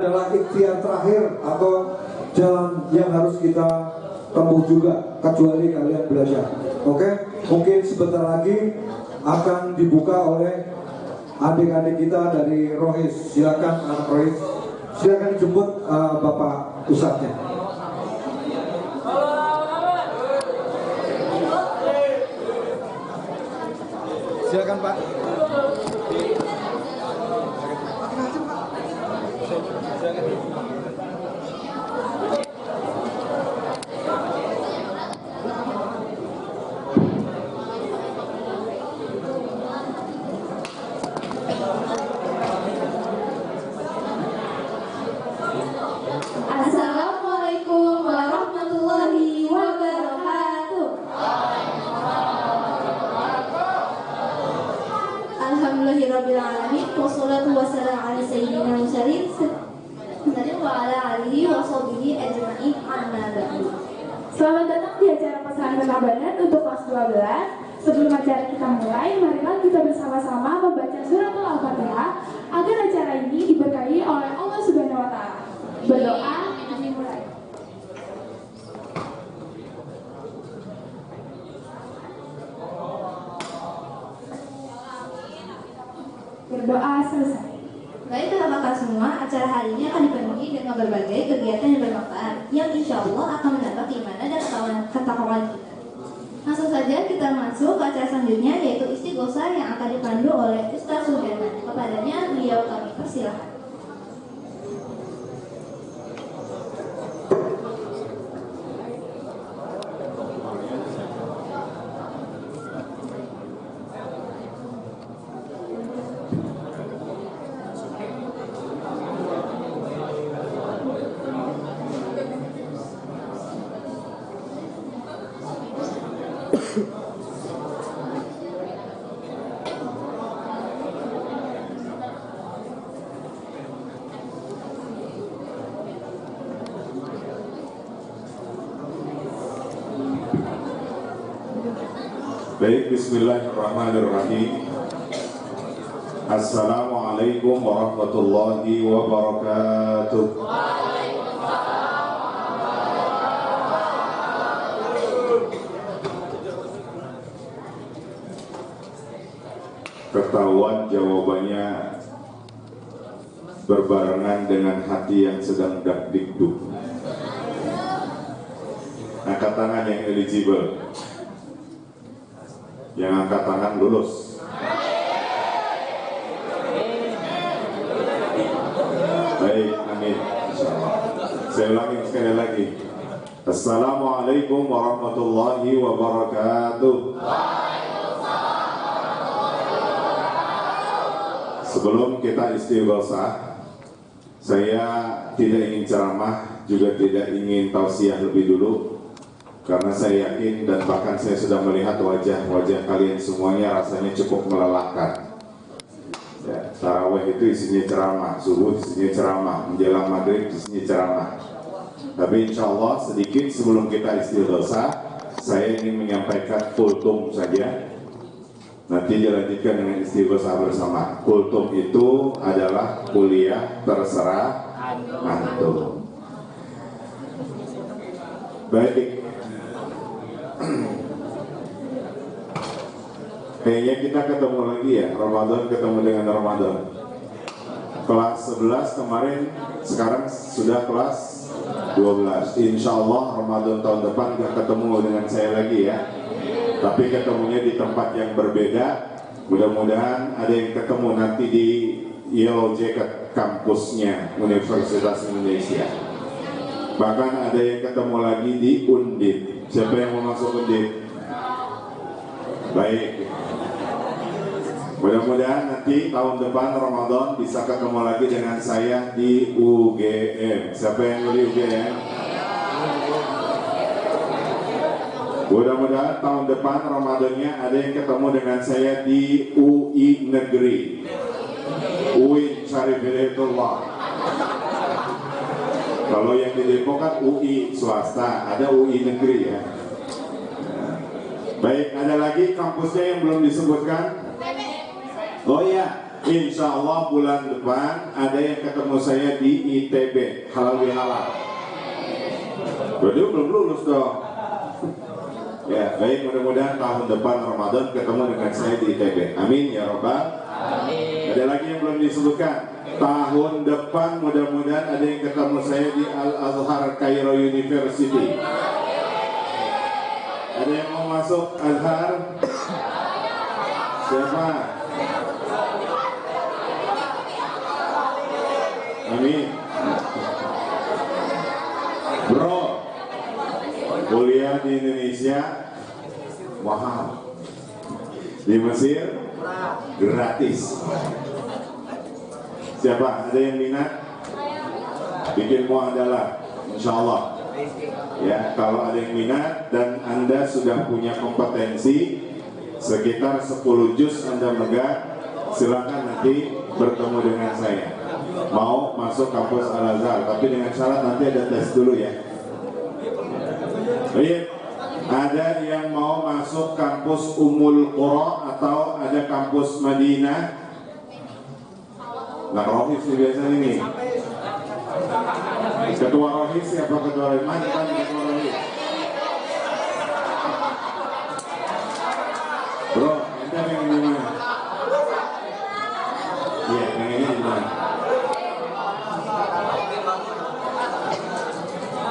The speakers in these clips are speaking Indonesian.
adalah ikhtiar terakhir atau jalan yang harus kita tempuh juga, kecuali kalian belajar. Oke? Mungkin sebentar lagi akan dibuka oleh adik-adik kita dari Rohis. Silakan anak Rohis, silakan dijemput Bapak Ustadznya. Silakan Pak. Assalamualaikum warahmatullahi wabarakatuh. Alhamdulillahirrabbilalamin. Wassalatu wassalamu ala sayyidina Muhammad wa ala alihi wa sahbihi ajma'in, amma ba'du. Selamat datang di acara Pesantren Tabanan untuk kelas 12. Sebelum acara kita mulai, marilah kita bersama-sama membaca suratul Al-Fatihah agar acara ini diberkahi oleh Allah Subhanahu wa taala. Berdoa dimulai. Berdoa selesai. Baik, apakah semua acara hari ini akan dipenuhi dengan berbagai kegiatan yang bermanfaat yang insya Allah akan menambah keimanan dan ketakwaan kita. Langsung saja kita masuk ke acara selanjutnya, yaitu istighosah yang akan dipandu oleh Ustaz Suherman. Kepadanya beliau kami persilahkan. Baik, bismillahirrahmanirrahim. Assalamualaikum warahmatullahi wabarakatuh. Ketahuan jawabannya berbarengan dengan hati yang sedang dakdikduk. Angkat tangan yang eligible. Yang angkat tangan lulus. Baik, amin. Insyaallah. Saya ulangi sekali lagi. Assalamualaikum warahmatullahi wabarakatuh. Sebelum kita istighosah, saya tidak ingin ceramah, juga tidak ingin tausiah lebih dulu. Karena saya yakin dan bahkan saya sudah melihat wajah-wajah kalian semuanya rasanya cukup melelahkan. Ya, tarawih itu isinya ceramah, subuh isinya ceramah, menjelang maghrib isinya ceramah. Tapi insya Allah sedikit sebelum kita istighosah, saya ingin menyampaikan kultum saja. Nanti dilanjutkan dengan istighosah bersama. Kultum itu adalah kuliah terserah antum. Baik. Kayaknya kita ketemu lagi ya, Ramadan ketemu dengan Ramadan. Kelas 11 kemarin, sekarang sudah kelas 12. Insya Allah Ramadan tahun depan gak ketemu dengan saya lagi ya. Tapi ketemunya di tempat yang berbeda. Mudah-mudahan ada yang ketemu nanti di Yellow Jacket kampusnya Universitas Indonesia. Bahkan ada yang ketemu lagi di Undip. Siapa yang mau masuk Undip? Baik. Mudah-mudahan nanti tahun depan Ramadan bisa ketemu lagi dengan saya di UGM. Siapa yang di UGM? Mudah-mudahan tahun depan Ramadannya ada yang ketemu dengan saya di UI Negeri, UIN Syarif Hidayatullah. Kalau yang di Depok kan UI swasta, ada UI Negeri ya. Baik, ada lagi kampusnya yang belum disebutkan? Oh iya, Insya Allah bulan depan ada yang ketemu saya di ITB halal bihalal. Berarti belum lulus dong. Ya baik, mudah-mudahan tahun depan Ramadan ketemu dengan saya di ITB. Amin ya Rabbal. Amin. Ada lagi yang belum disebutkan. Tahun depan mudah-mudahan ada yang ketemu saya di Al Azhar Cairo University. Ada yang mau masuk Azhar? Siapa? Amin. Bro, kuliah di Indonesia mahal, di Mesir gratis. Siapa? Ada yang minat? Bikin muadalah, insya Allah. Ya, kalau ada yang minat dan Anda sudah punya kompetensi sekitar 10 juz Anda megang, silakan nanti bertemu dengan saya. Mau masuk kampus Al-Azhar, tapi dengan syarat nanti ada tes dulu ya. Baik, ada yang mau masuk kampus Ummul Qura atau ada kampus Madinah? Nah, Rohis nih biasanya ini. Ketua Rohis siapa ketua Rohis? Mana ketua Rohis? Bro, ente pengen di mana? Iya, pengennya di mana?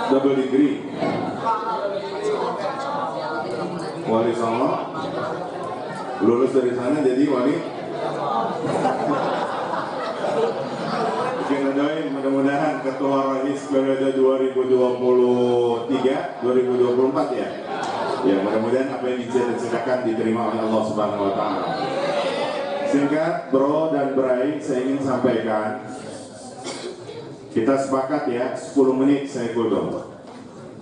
Double degree. Wali Songo. Lulus dari sana jadi wali. Bikin doain mudah-mudahan ketua Rohis periode 2023, 2024 ya. Ya, mudah-mudahan apa yang dicita-citakan diterima oleh Allah Subhanahu wa taala. Singkat, bro dan bray, saya ingin sampaikan. Kita sepakat ya, 10 menit saya godong.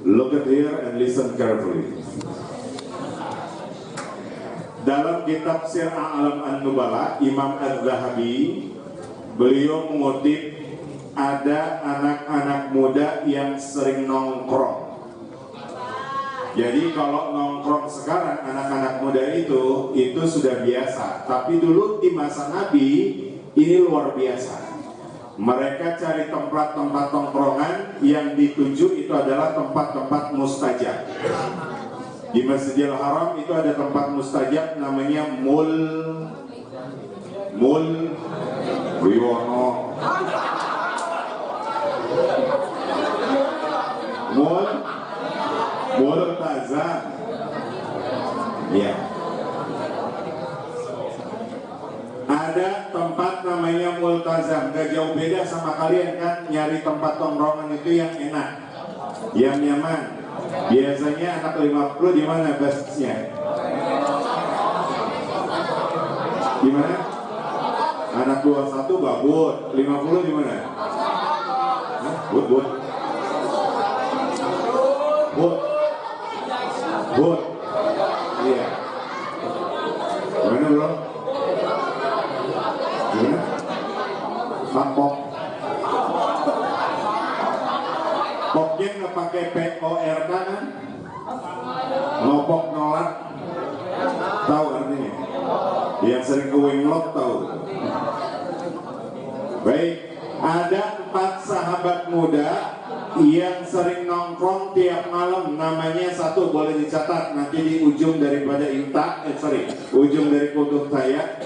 Look at here and listen carefully. Dalam kitab Sir A'lam An-Nubala, Imam Az-Zahabi, beliau mengutip ada anak-anak muda yang sering nongkrong. Jadi kalau nongkrong sekarang anak-anak muda itu sudah biasa. Tapi dulu di masa Nabi ini luar biasa. Mereka cari tempat-tempat tongkrongan yang dituju itu adalah tempat-tempat mustajab. Di Masjidil Haram itu ada tempat mustajab namanya Mul Wiwono. Multazam. Ya. Ada tempat namanya Multazam, gak jauh beda sama kalian kan nyari tempat tongkrongan itu yang enak, yang nyaman. Biasanya anak 50 di mana basisnya? Di mana? Anak 21 babut, 50 di mana? But. Iya. Gimana bro? Gimana? Pok. Poknya nggak pakai PORK kan? Ngopok nolak. Tahu artinya? Yang sering ke Winglok tahu. Baik, ada 4 sahabat muda yang sering nongkrong tiap malam. Namanya satu, boleh dicatat nanti di ujung daripada ujung dari kutub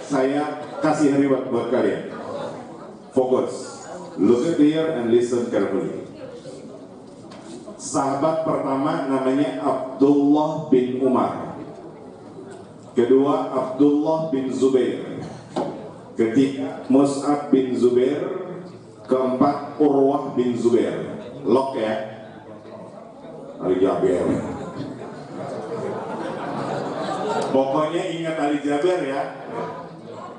saya kasih reward buat kalian. Fokus, look at here and listen carefully. Sahabat pertama namanya Abdullah bin Umar, kedua Abdullah bin Zubair, ketiga Mus'ab bin Zubair, keempat Urwah bin Zubair. Lok ya, Ali Jaber. Pokoknya ingat Ali Jaber ya.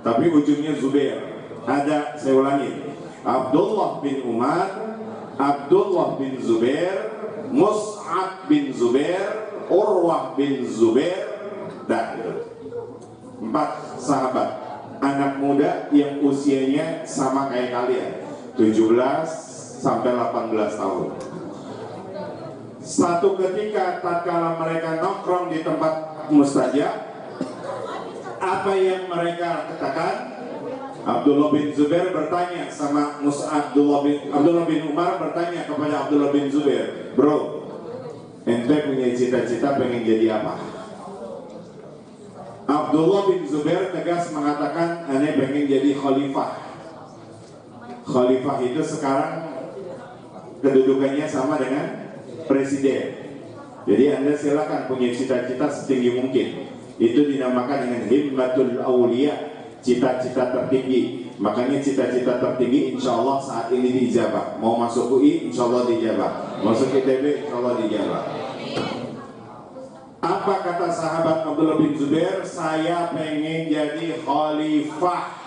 Tapi ujungnya Zubair. Ada, saya ulangi. Abdullah bin Umar, Abdullah bin Zubair, Mus'ab bin Zubair, Urwah bin Zubair, dan 4 sahabat anak muda yang usianya sama kayak kalian, 17 sampai 18 tahun. Satu ketika tatkala mereka nongkrong di tempat mustajab, apa yang mereka katakan? Abdullah bin Zubair bertanya sama Abdullah bin Umar bertanya kepada Abdullah bin Zubair, bro, ente punya cita-cita pengen jadi apa? Abdullah bin Zubair tegas mengatakan, ane pengen jadi khalifah. Khalifah itu sekarang kedudukannya sama dengan presiden. Jadi Anda silakan punya cita-cita setinggi mungkin. Itu dinamakan dengan himmatul awliya, cita-cita tertinggi. Makanya cita-cita tertinggi insya Allah saat ini diijabah. Mau masuk UI insya Allah diijabah, masuk ITB insya Allah diijabah. Apa kata sahabat Abdullah bin Zubair? Saya pengen jadi khalifah.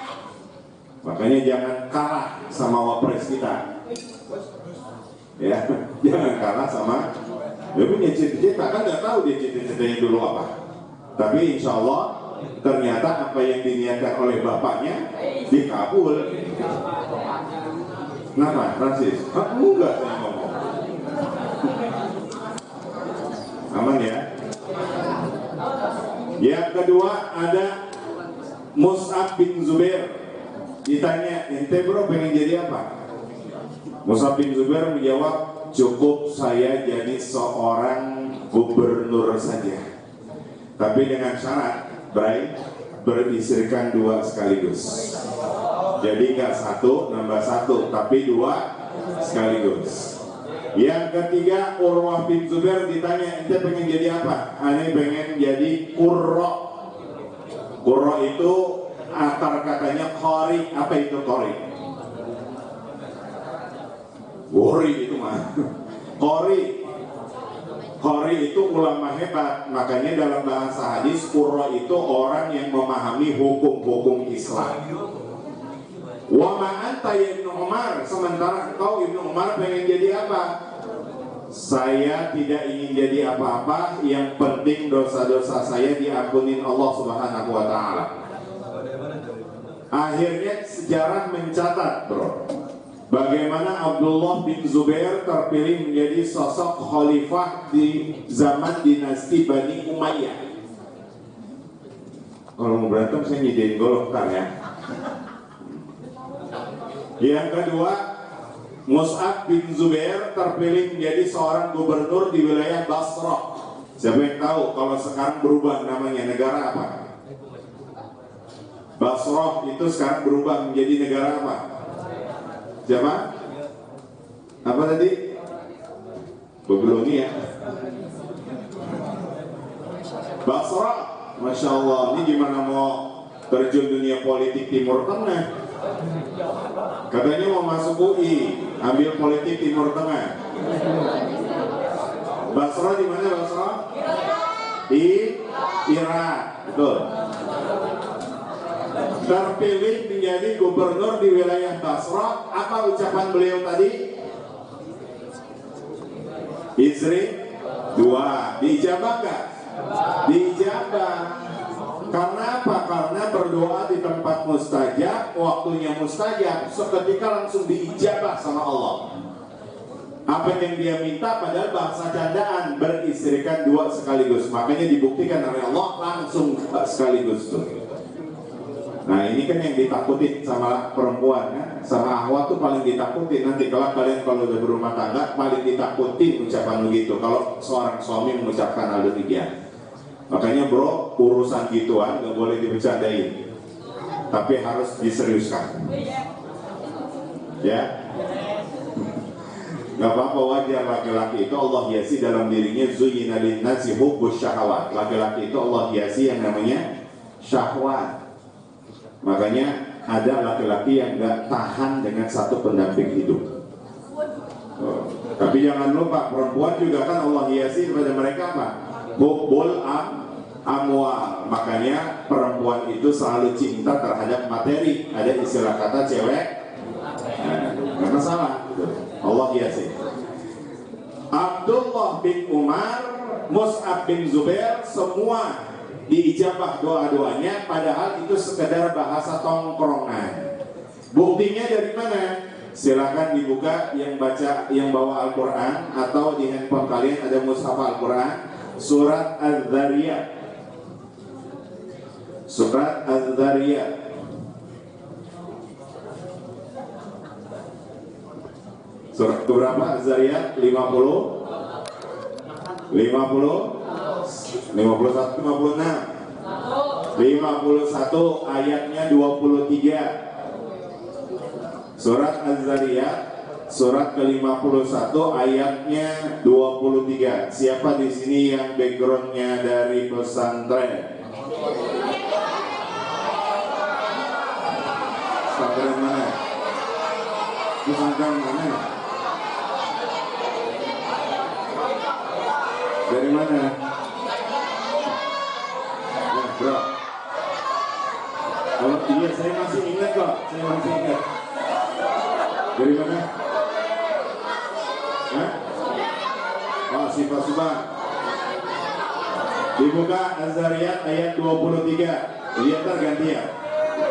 Makanya jangan kalah sama wapres kita. Ya, jangan kalah sama. Dia punya cita-cita, kan nggak tahu dia cita-citanya dulu apa. Tapi insya Allah ternyata apa yang diniatkan oleh bapaknya dikabul. Kenapa? Rasis? Enggak, saya ngomong. Aman ya? Yang kedua ada Mus'ab bin Zubair. Ditanya, ente bro pengen jadi apa? Mus'ab bin Zubair menjawab, cukup saya jadi seorang gubernur saja. Tapi dengan syarat, Bray, beristrikan 2 sekaligus. Jadi nggak 1 nambah 1, tapi 2 sekaligus. Yang ketiga, Urwah bin Zubair ditanya, ente pengen jadi apa? Ane pengen jadi qurra. Qurra itu akar katanya qari. Apa itu qari? Qari itu mah. Qari itu ulama hebat. Makanya dalam bahasa hadis, qurra itu orang yang memahami hukum-hukum Islam. Wa ma anta ya Ibnu Umar, sementara engkau Ibnu Umar pengen jadi apa? Saya tidak ingin jadi apa-apa, yang penting dosa-dosa saya diampunin Allah Subhanahu wa taala. Akhirnya sejarah mencatat, bro, bagaimana Abdullah bin Zubair terpilih menjadi sosok khalifah di zaman dinasti Bani Umayyah. Kalau mau berantem saya nyediain golok ntar ya. Yang kedua, Mus'ab bin Zubair terpilih menjadi seorang gubernur di wilayah Basrah. Siapa yang tahu kalau sekarang berubah namanya negara apa? Basrah itu sekarang berubah menjadi negara apa? Siapa? Apa tadi? Babilonia. Basrah, Masya Allah. Ini gimana mau terjun dunia politik Timur Tengah? Katanya mau masuk UI, ambil politik Timur Tengah. Basrah di mana Basrah? Di Irak, betul. Terpilih menjadi gubernur di wilayah Basrah. Apa ucapan beliau tadi? Istri 2, diijabah nggak? Diijabah. Karena apa? Karena berdoa di tempat mustajab, waktunya mustajab, seketika langsung diijabah sama Allah. Apa yang dia minta padahal bahasa candaan, beristrikan 2 sekaligus. Makanya dibuktikan oleh Allah langsung sekaligus tuh. Nah ini kan yang ditakutin sama perempuan kan? Sama Ahwat tuh paling ditakutin. Nanti kalau kalian kalau udah berumah tangga paling ditakutin ucapan begitu. Kalau seorang suami mengucapkan hal demikian. Makanya bro, urusan gituan gak boleh dibercandain, tapi harus diseriuskan. Ya, gak apa-apa, wajar laki-laki itu Allah hiasi dalam dirinya zuyyina linnasi hubbus syahwat. Laki-laki itu Allah hiasi yang namanya syahwat. Makanya ada laki-laki yang gak tahan dengan satu pendamping hidup. Tapi jangan lupa, perempuan juga kan Allah hiasi pada mereka apa? Hubbul amwal. Makanya perempuan itu selalu cinta terhadap materi. Ada istilah kata cewek nggak masalah, Allah hiasi. Abdullah bin Umar, Mus'ab bin Zubair, semua diijabah doa-doanya, padahal itu sekedar bahasa tongkrongan. Buktinya dari mana? Silakan dibuka yang baca, yang bawa Al-Quran, atau di handphone kalian ada mushaf Al-Quran, surat Az-Zariyat. Surat Az-Zariyat. Surat berapa? Az-Zariyat 50 50 51 56 51 ayatnya 23. Surat Az-Zariyat surat ke-51 ayatnya 23. Siapa di sini yang backgroundnya dari pesantren? Pesantren mana? Pesantren mana? Dari mana? Nah, bro. Kalau iya saya masih ingat kok, saya masih ingat. Dari mana? Hah? Oh, Sifat Subhan. Dibuka Az-Zariyat ayat 23. Lihat terganti ya.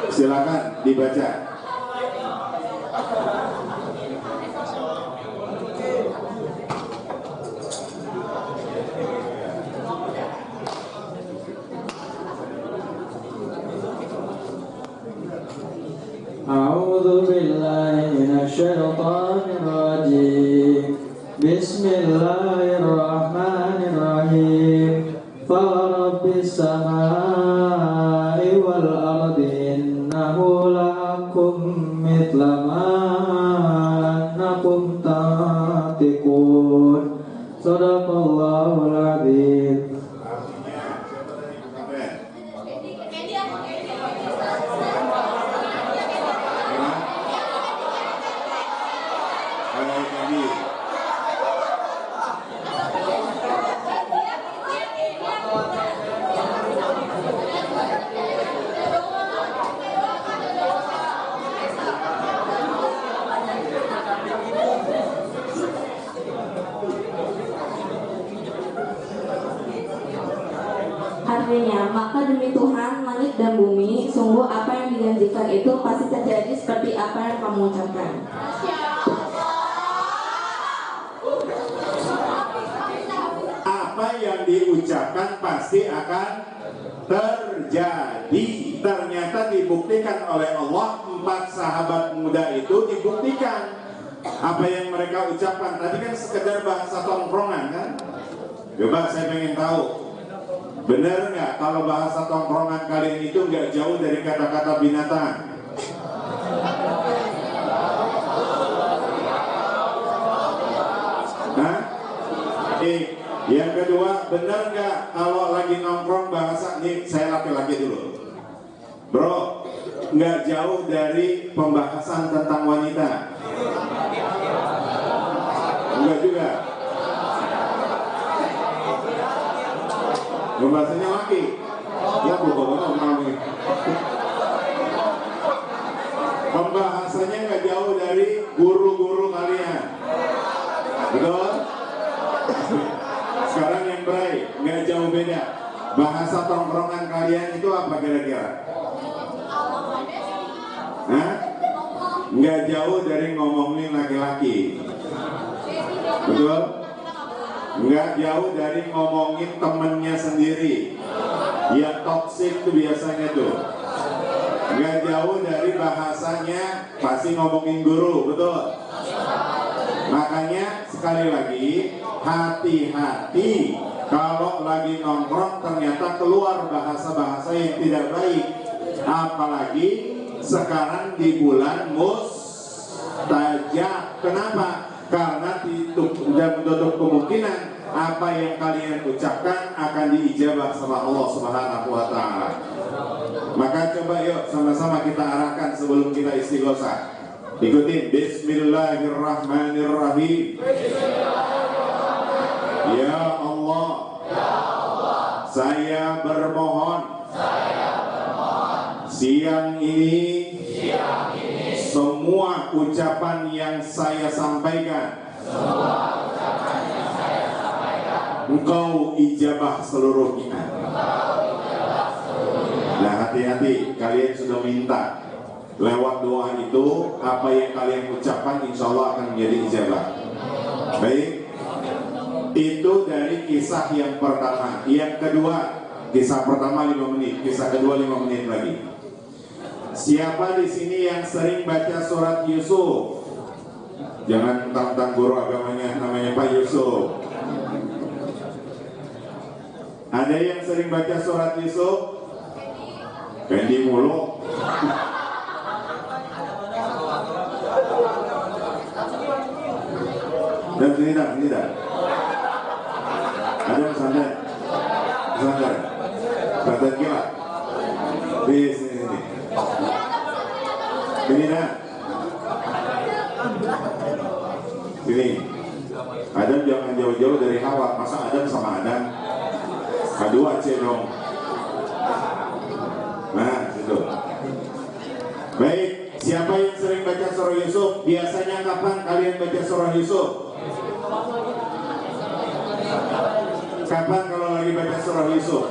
Silakan dibaca. A'udzu billahi minasyaitonir rajim. Bismillahirrahmanirrahim. Fa rabbis samai wal ardi innahu lahaqqum mithla ma annakum ta'tiqun. Shadaqallahul adzim. Artinya, maka demi Tuhan langit dan bumi, sungguh apa yang dijanjikan itu pasti terjadi seperti apa yang kamu ucapkan. Apa yang diucapkan pasti akan terjadi. Ternyata dibuktikan oleh Allah. 4 sahabat muda itu dibuktikan apa yang mereka ucapkan. Tadi kan sekedar bahasa tongkrongan kan. Coba saya pengen tahu, benar nggak kalau bahasa tongkrongan kalian itu nggak jauh dari kata-kata binatang? Nah, yang kedua, benar nggak kalau lagi nongkrong bahasa nih, saya laki-laki dulu, bro, nggak jauh dari pembahasan tentang wanita? Enggak juga. Pembahasannya laki. Ya bukan. Pembahasannya nggak jauh dari guru-guru kalian. Betul? Sekarang yang berai, nggak jauh beda. Bahasa tongkrongan kalian itu apa kira-kira? Hah? Nggak jauh dari ngomongin laki-laki. Betul? Nggak jauh dari ngomongin temennya sendiri. Yang toksik itu biasanya tuh. Nggak jauh dari bahasanya pasti ngomongin guru, betul? Makanya sekali lagi, hati-hati kalau lagi nongkrong ternyata keluar bahasa-bahasa yang tidak baik. Apalagi sekarang di bulan mustajab. Kenapa? Karena menutup kemungkinan apa yang kalian ucapkan akan diijabah sama Allah Subhanahu wa Ta'ala. Maka coba yuk sama-sama kita arahkan sebelum kita istighosah. Ikutin Bismillahirrahmanirrahim. Ya Allah, saya bermohon siang ini semua ucapan yang saya sampaikan Engkau ijabah seluruhnya. Nah, hati-hati, kalian sudah minta lewat doa itu apa yang kalian ucapkan insya Allah akan menjadi ijabah. Baik, itu dari kisah yang pertama. Yang kedua, kisah pertama 5 menit, kisah kedua 5 menit lagi. Siapa di sini yang sering baca surat Yusuf? Jangan tentang guru agamanya namanya Pak Yusuf. Ada yang sering baca surat Yusuf? Pendi mulu. Dan sini dah. Ada pesantren gila. Di sini. Ini dah. Sini. Adam jangan jauh-jauh dari Hawa. Masa Adam sama Adam? Aduh Aceh dong. Nah, situ. Baik, siapa yang sering baca surah Yusuf? Biasanya kapan kalian baca surah Yusuf? Kapan kalau lagi baca surah Yusuf?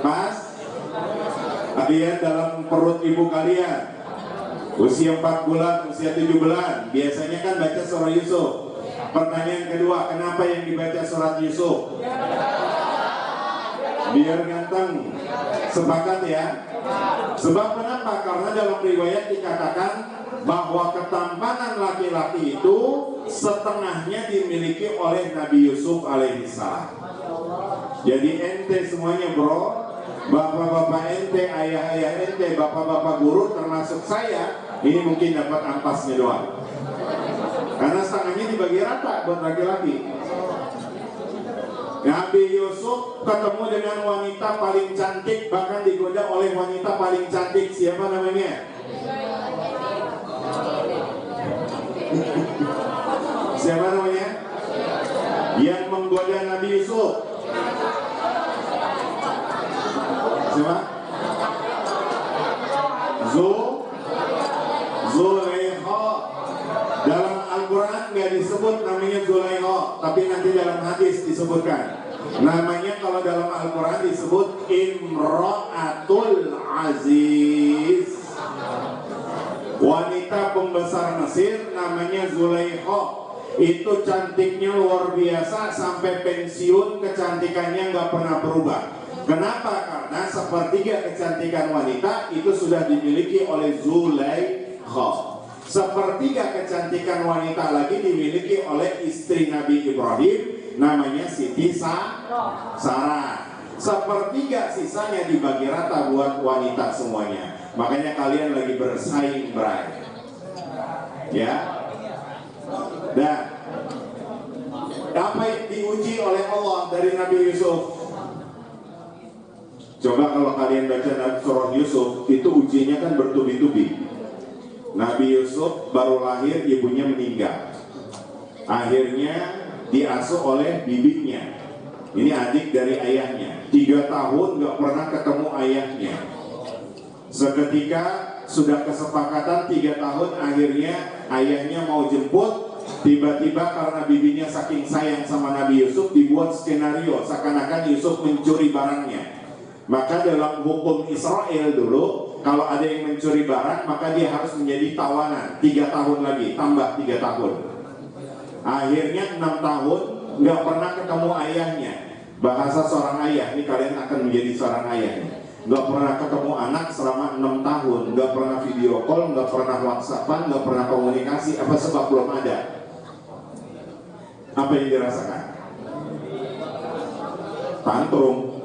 Pas kalian dalam perut ibu kalian, usia 4 bulan, usia 7 bulan, biasanya kan baca surah Yusuf. Pertanyaan kedua, kenapa yang dibaca surat Yusuf? Biar ganteng. Sepakat ya? Sebab kenapa? Karena dalam riwayat dikatakan bahwa ketampanan laki-laki itu setengahnya dimiliki oleh Nabi Yusuf alaihissalam. Jadi ente semuanya bro, bapak-bapak ente, ayah-ayah ente, bapak-bapak guru termasuk saya, ini mungkin dapat ampasnya doang. Karena setengahnya dibagi rata buat laki-laki. Nabi Yusuf ketemu dengan wanita paling cantik, bahkan digoda oleh wanita paling cantik. Siapa namanya? Siapa namanya? Yang menggoda Nabi Yusuf. Siapa? Zulaikha. Dalam Al-Quran nggak disebut namanya Zulaikha, tapi nanti dalam hadis disebutkan. Namanya kalau dalam Al-Quran disebut Imra'atul Aziz. Wanita pembesar Mesir namanya Zulaikha. Itu cantiknya luar biasa, sampai pensiun kecantikannya nggak pernah berubah. Kenapa? Karena sepertiga kecantikan wanita itu sudah dimiliki oleh Zulaikha. Sepertiga kecantikan wanita lagi dimiliki oleh istri Nabi Ibrahim, namanya Siti Sarah. Sepertiga sisanya dibagi rata buat wanita semuanya. Makanya kalian lagi bersaing, Bray. Ya. Dan apa yang diuji oleh Allah dari Nabi Yusuf? Coba kalau kalian baca surah Yusuf, itu ujinya kan bertubi-tubi. Nabi Yusuf baru lahir, ibunya meninggal. Akhirnya diasuh oleh bibinya. Ini adik dari ayahnya. 3 tahun gak pernah ketemu ayahnya. Seketika sudah kesepakatan 3 tahun, akhirnya ayahnya mau jemput. Tiba-tiba karena bibinya saking sayang sama Nabi Yusuf, dibuat skenario seakan-akan Yusuf mencuri barangnya. Maka dalam hukum Israel dulu, kalau ada yang mencuri barang, maka dia harus menjadi tawanan 3 tahun lagi, tambah 3 tahun. Akhirnya 6 tahun nggak pernah ketemu ayahnya. Bahasa seorang ayah, ini kalian akan menjadi seorang ayah. Nggak pernah ketemu anak selama 6 tahun, nggak pernah video call, nggak pernah WhatsAppan, nggak pernah komunikasi. Apa sebab belum ada? Apa yang dirasakan? Tantrum.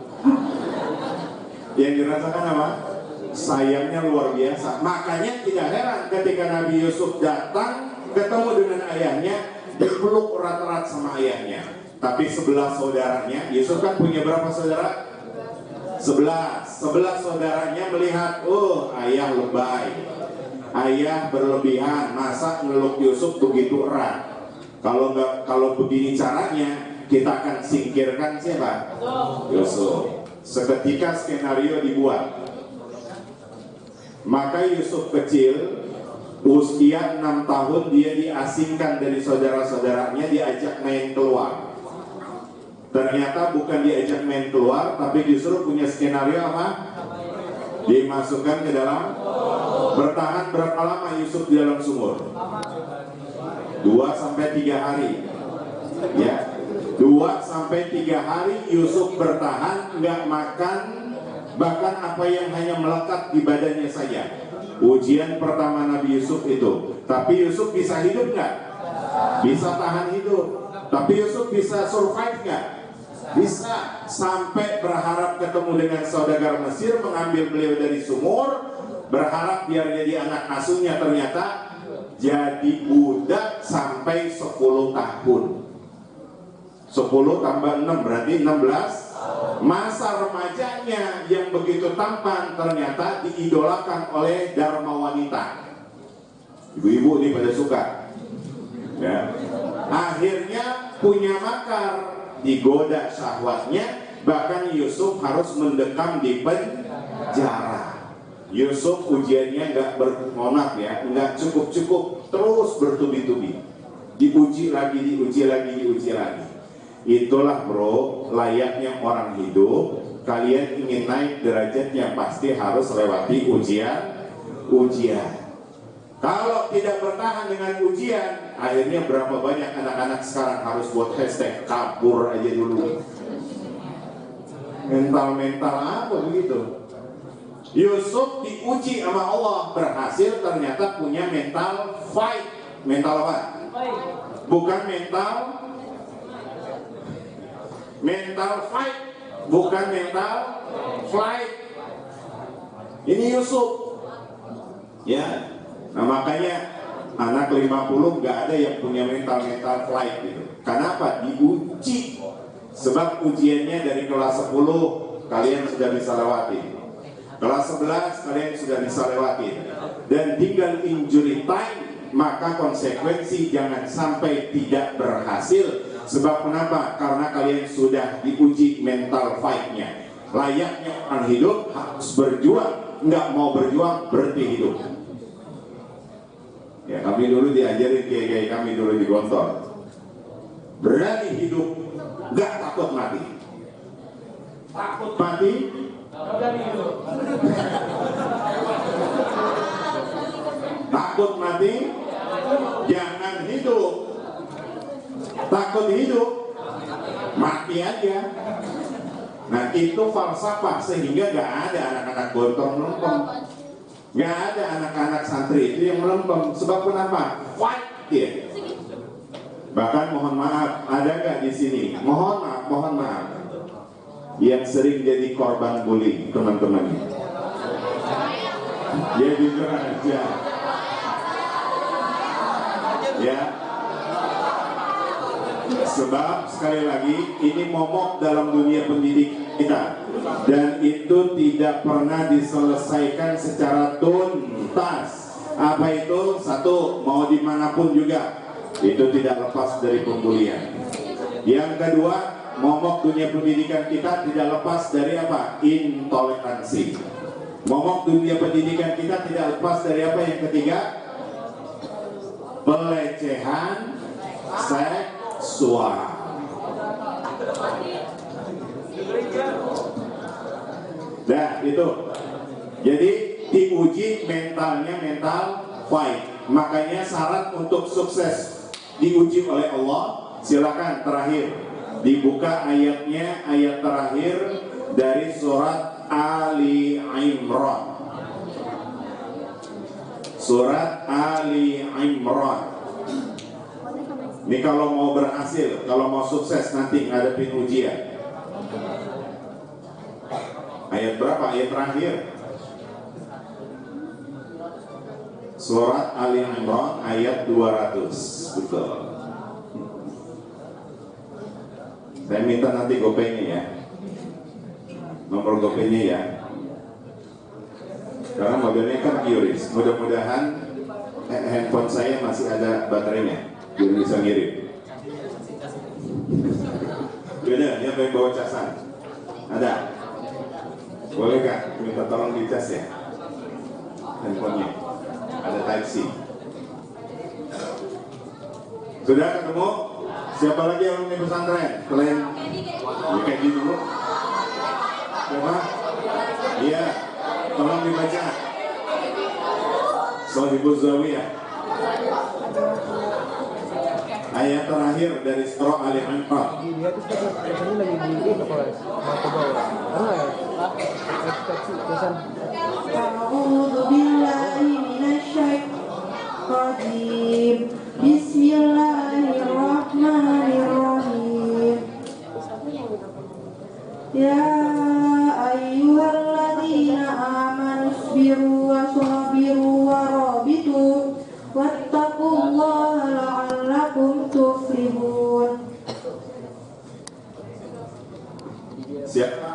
Yang dirasakan apa? Sayangnya luar biasa. Makanya tidak heran ketika Nabi Yusuf datang ketemu dengan ayahnya, dipeluk erat-erat sama ayahnya. Tapi 11 saudaranya, Yusuf kan punya berapa saudara? 11 saudaranya melihat, oh ayah lebay, ayah berlebihan, masa meluk Yusuf begitu erat. Kalau begini caranya, kita akan singkirkan siapa? Yusuf. Seketika skenario dibuat. Maka Yusuf kecil, usia 6 tahun, dia diasingkan dari saudara-saudaranya, diajak main keluar. Ternyata bukan diajak main keluar, tapi justru punya skenario apa? Dimasukkan ke dalam. Bertahan berapa lama Yusuf di dalam sumur? 2-3 hari. Ya, 2-3 hari Yusuf bertahan, nggak makan, bahkan apa yang hanya melekat di badannya saja. Ujian pertama Nabi Yusuf itu. Tapi Yusuf bisa hidup nggak? Bisa tahan hidup. Tapi Yusuf bisa survive nggak? Bisa. Sampai berharap ketemu dengan saudagar Mesir, mengambil beliau dari sumur, berharap biar jadi anak asuhnya, ternyata jadi budak sampai 10 tahun. 10 tambah 6 berarti 16. Masa remajanya yang begitu tampan ternyata diidolakan oleh dharma wanita. Ibu-ibu ini pada suka ya. Akhirnya punya makar, digoda syahwatnya, bahkan Yusuf harus mendekam di penjara. Yusuf ujiannya nggak cukup, terus bertubi-tubi, diuji lagi. Itulah bro, layaknya orang hidup. Kalian ingin naik derajatnya pasti harus lewati ujian. Kalau tidak bertahan dengan ujian, akhirnya berapa banyak anak-anak sekarang harus buat hashtag kabur aja dulu. Mental apa begitu? Yusuf diuji sama Allah, berhasil, ternyata punya mental fight. Mental apa? Bukan mental fight, bukan mental flight. Ini Yusuf ya. Nah makanya anak 50 nggak ada yang punya mental flight gitu. Kenapa? Diuji. Sebab ujiannya dari kelas 10 kalian sudah bisa lewati, kelas 11 kalian sudah bisa lewati, dan tinggal injury time. Maka konsekuensi jangan sampai tidak berhasil. Sebab kenapa? Karena kalian sudah diuji mental fight-nya. Layaknya orang hidup harus berjuang. Nggak mau berjuang berhenti hidup. Ya, kami dulu diajarin kiai kami dulu di Gontor. Berani hidup, nggak takut mati. Takut mati, berani hidup. Takut mati, jangan hidup. Takut hidup, mati aja. Nah itu falsafah, sehingga gak ada anak-anak Gontor melempem, gak ada anak-anak santri itu yang melempem. Sebab kenapa? Fight dia. Bahkan mohon maaf, ada gak di sini? Mohon maaf, yang sering jadi korban bullying teman-teman. Ya jujur aja. Ya. Sebab sekali lagi ini momok dalam dunia pendidik kita, dan itu tidak pernah diselesaikan secara tuntas. Apa itu? Satu, mau dimanapun juga itu tidak lepas dari pembulian. Yang kedua, momok dunia pendidikan kita tidak lepas dari apa? Intoleransi. Momok dunia pendidikan kita tidak lepas dari apa? Yang ketiga, pelecehan seksual. Nah itu, jadi diuji mentalnya, mental fight. Makanya syarat untuk sukses diuji oleh Allah. Silakan terakhir dibuka ayatnya, ayat terakhir dari surat Ali Imran. Surat Ali Imran. Ini kalau mau berhasil, kalau mau sukses nanti ngadepin ujian. Ayat berapa? Ayat terakhir. Surat Ali Imran ayat 200. Betul. Saya minta nanti gopaynya ya. Nomor gopaynya ya. Karena modelnya kan QRIS. Mudah-mudahan handphone saya masih ada baterainya, biar bisa ngirim. Beda, dia pengen bawa casan. Ada? Boleh gak? Minta tolong dicas ya handphonenya. Ada type C. Sudah ketemu? Siapa lagi yang di pesantren? Selain Kaji dulu. Siapa? Iya. Tolong dibaca. Sohibul Zawiyah. Ayat terakhir dari surah Ali Imran. Dia tuh biasanya lagi di itu kelas mata bawah. Karena ya, ekspektasi pesan. A'udzu billahi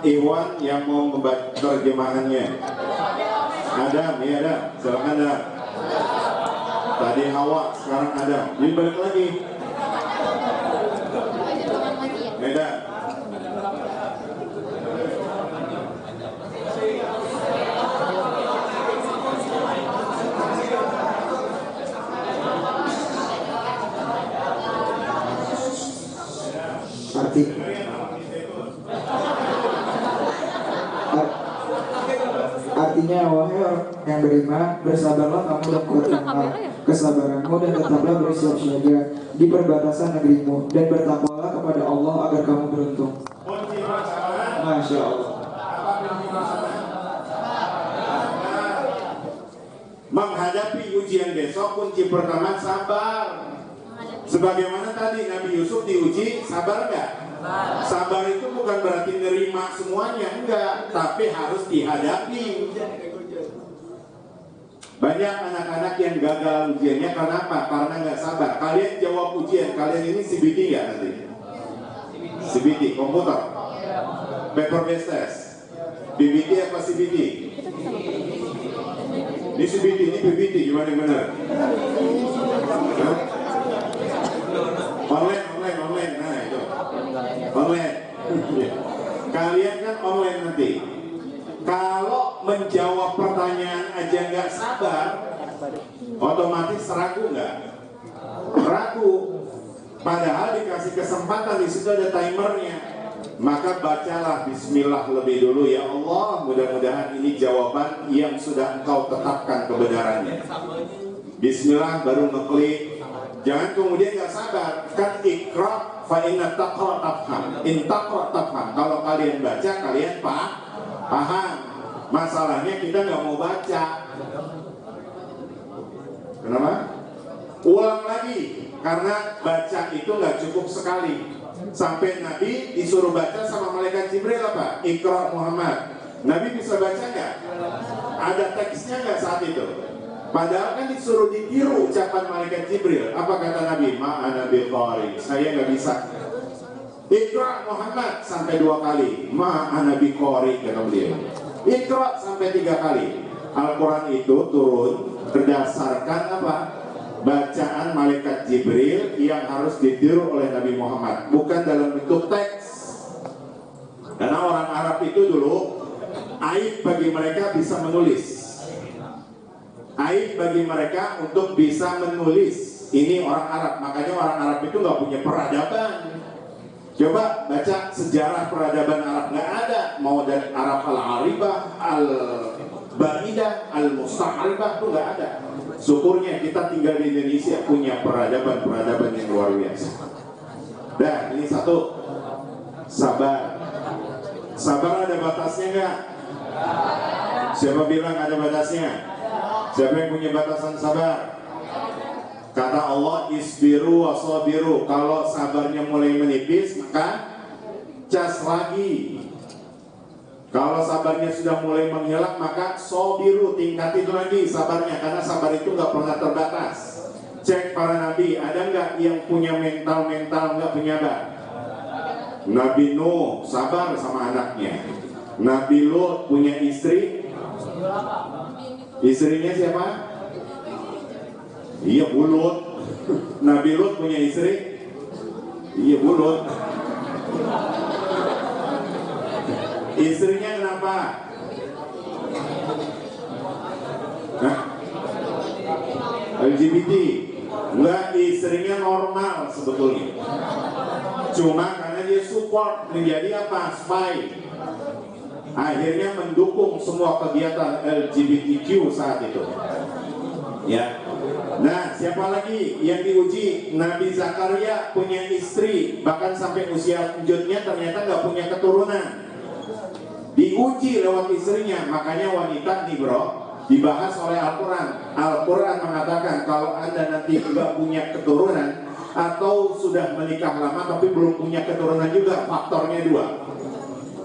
Iwan yang mau membaca terjemahannya? Adam, ya Adam, silakan Adam. Tadi Hawa, sekarang Adam. Jadi balik lagi. Adam. Artinya, wahai orang yang beriman, bersabarlah kamu dan kuatkanlah kesabaranmu dan tetaplah bersiap siaga di perbatasan negerimu dan bertakwalah kepada Allah agar kamu beruntung. Masya Allah. Menghadapi ujian besok, kunci pertama sabar. Sebagaimana tadi Nabi Yusuf diuji, sabar nggak? Sabar itu bukan berarti nerima semuanya, enggak, tapi harus dihadapi. Banyak anak-anak yang gagal ujiannya karena apa? Karena nggak sabar. Kalian jawab ujian, kalian ini CBT nggak nanti? CBT, komputer, paper based test, BBT apa CBT? Ini CBT, ini BBT, gimana benar? Online, nah itu online. Kalian kan online nanti. Kalau menjawab pertanyaan aja nggak sabar, otomatis ragu nggak? Ragu. Padahal dikasih kesempatan, di situ ada timernya. Maka bacalah Bismillah lebih dulu, ya Allah, mudah-mudahan ini jawaban yang sudah Engkau tetapkan kebenarannya. Bismillah baru ngeklik. Jangan kemudian nggak sabar. Kan ikra fa inna taqra tafham. In taqra tafham. Kalau kalian baca, kalian paham. Masalahnya kita nggak mau baca. Kenapa? Ulang lagi. Karena baca itu nggak cukup sekali. Sampai Nabi disuruh baca sama malaikat Jibril apa? Ikra Muhammad. Nabi bisa baca nggak? Ada teksnya nggak saat itu? Padahal kan disuruh ditiru ucapan malaikat Jibril. Apa kata Nabi? Ma'ana biqari. Saya nggak bisa. Iqra Muhammad sampai 2 kali. Ma'ana biqari kata beliau. Iqra sampai 3 kali. Al-Quran itu turun berdasarkan apa? Bacaan malaikat Jibril yang harus ditiru oleh Nabi Muhammad, bukan dalam bentuk teks. Karena orang Arab itu dulu aib bagi mereka bisa menulis. Aib bagi mereka untuk bisa menulis. Ini orang Arab, makanya orang Arab itu nggak punya peradaban. Coba baca sejarah peradaban Arab, nggak ada. Mau dari Arab al-Aribah, al-Baidah, al-Musta'ribah itu nggak ada. Syukurnya kita tinggal di Indonesia punya peradaban yang luar biasa. Dan ini satu, sabar. Sabar ada batasnya nggak? Siapa bilang ada batasnya? Siapa yang punya batasan sabar? Kata Allah, isbiru wasabiru. Kalau sabarnya mulai menipis, maka cas lagi. Kalau sabarnya sudah mulai menghilang, maka sobiru, tingkati itu lagi sabarnya. Karena sabar itu nggak pernah terbatas. Cek para nabi, ada nggak yang punya mental nggak punya bar? Nabi Nuh sabar sama anaknya. Nabi Lut punya istri. Istrinya siapa? Iya, Bulut. Nabi Lut punya istri. Iya, Bulut. Istrinya kenapa? Hah? LGBT. Enggak, istrinya normal sebetulnya. Cuma karena dia support menjadi apa? Spy. Akhirnya mendukung semua kegiatan LGBTQ saat itu. Ya. Nah, siapa lagi yang diuji? Nabi Zakaria punya istri, bahkan sampai usia lanjutnya ternyata nggak punya keturunan. Diuji lewat istrinya, makanya wanita nih bro, dibahas oleh Al-Quran. Al-Quran mengatakan kalau Anda nanti nggak punya keturunan atau sudah menikah lama tapi belum punya keturunan juga, faktornya 2.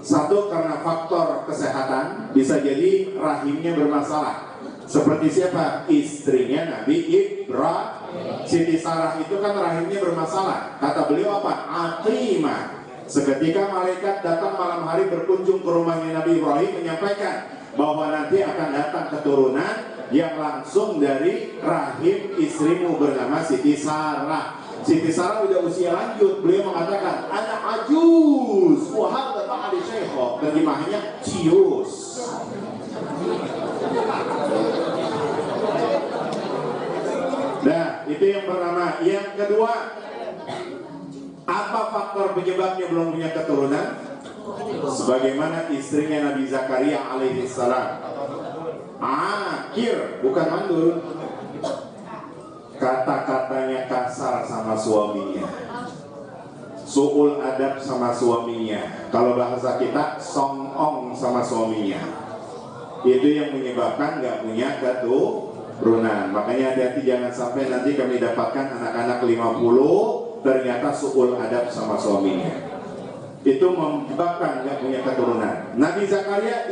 Satu, karena faktor kesehatan, bisa jadi rahimnya bermasalah. Seperti siapa? Istrinya Nabi Ibrahim. Siti Sarah itu kan rahimnya bermasalah. Kata beliau apa? Aqimah. Seketika malaikat datang malam hari berkunjung ke rumahnya Nabi Ibrahim, menyampaikan bahwa nanti akan datang keturunan yang langsung dari rahim istrimu bernama Siti Sarah. Siti Sarah udah usia lanjut, beliau mengatakan anak ajuz wahab dan ba'ali syaikh, terjemahnya cius. Nah, itu yang pertama. Yang kedua, apa faktor penyebabnya belum punya keturunan? Sebagaimana istrinya Nabi Zakaria alaihissalam, akir, bukan mandul. Kata-katanya kasar sama suaminya, su'ul adab sama suaminya. Kalau bahasa kita, songong sama suaminya. Itu yang menyebabkan gak punya keturunan. Makanya hati-hati, jangan sampai nanti kami dapatkan anak-anak 50 ternyata su'ul adab sama suaminya. Itu menyebabkan gak punya keturunan. Nabi Zakaria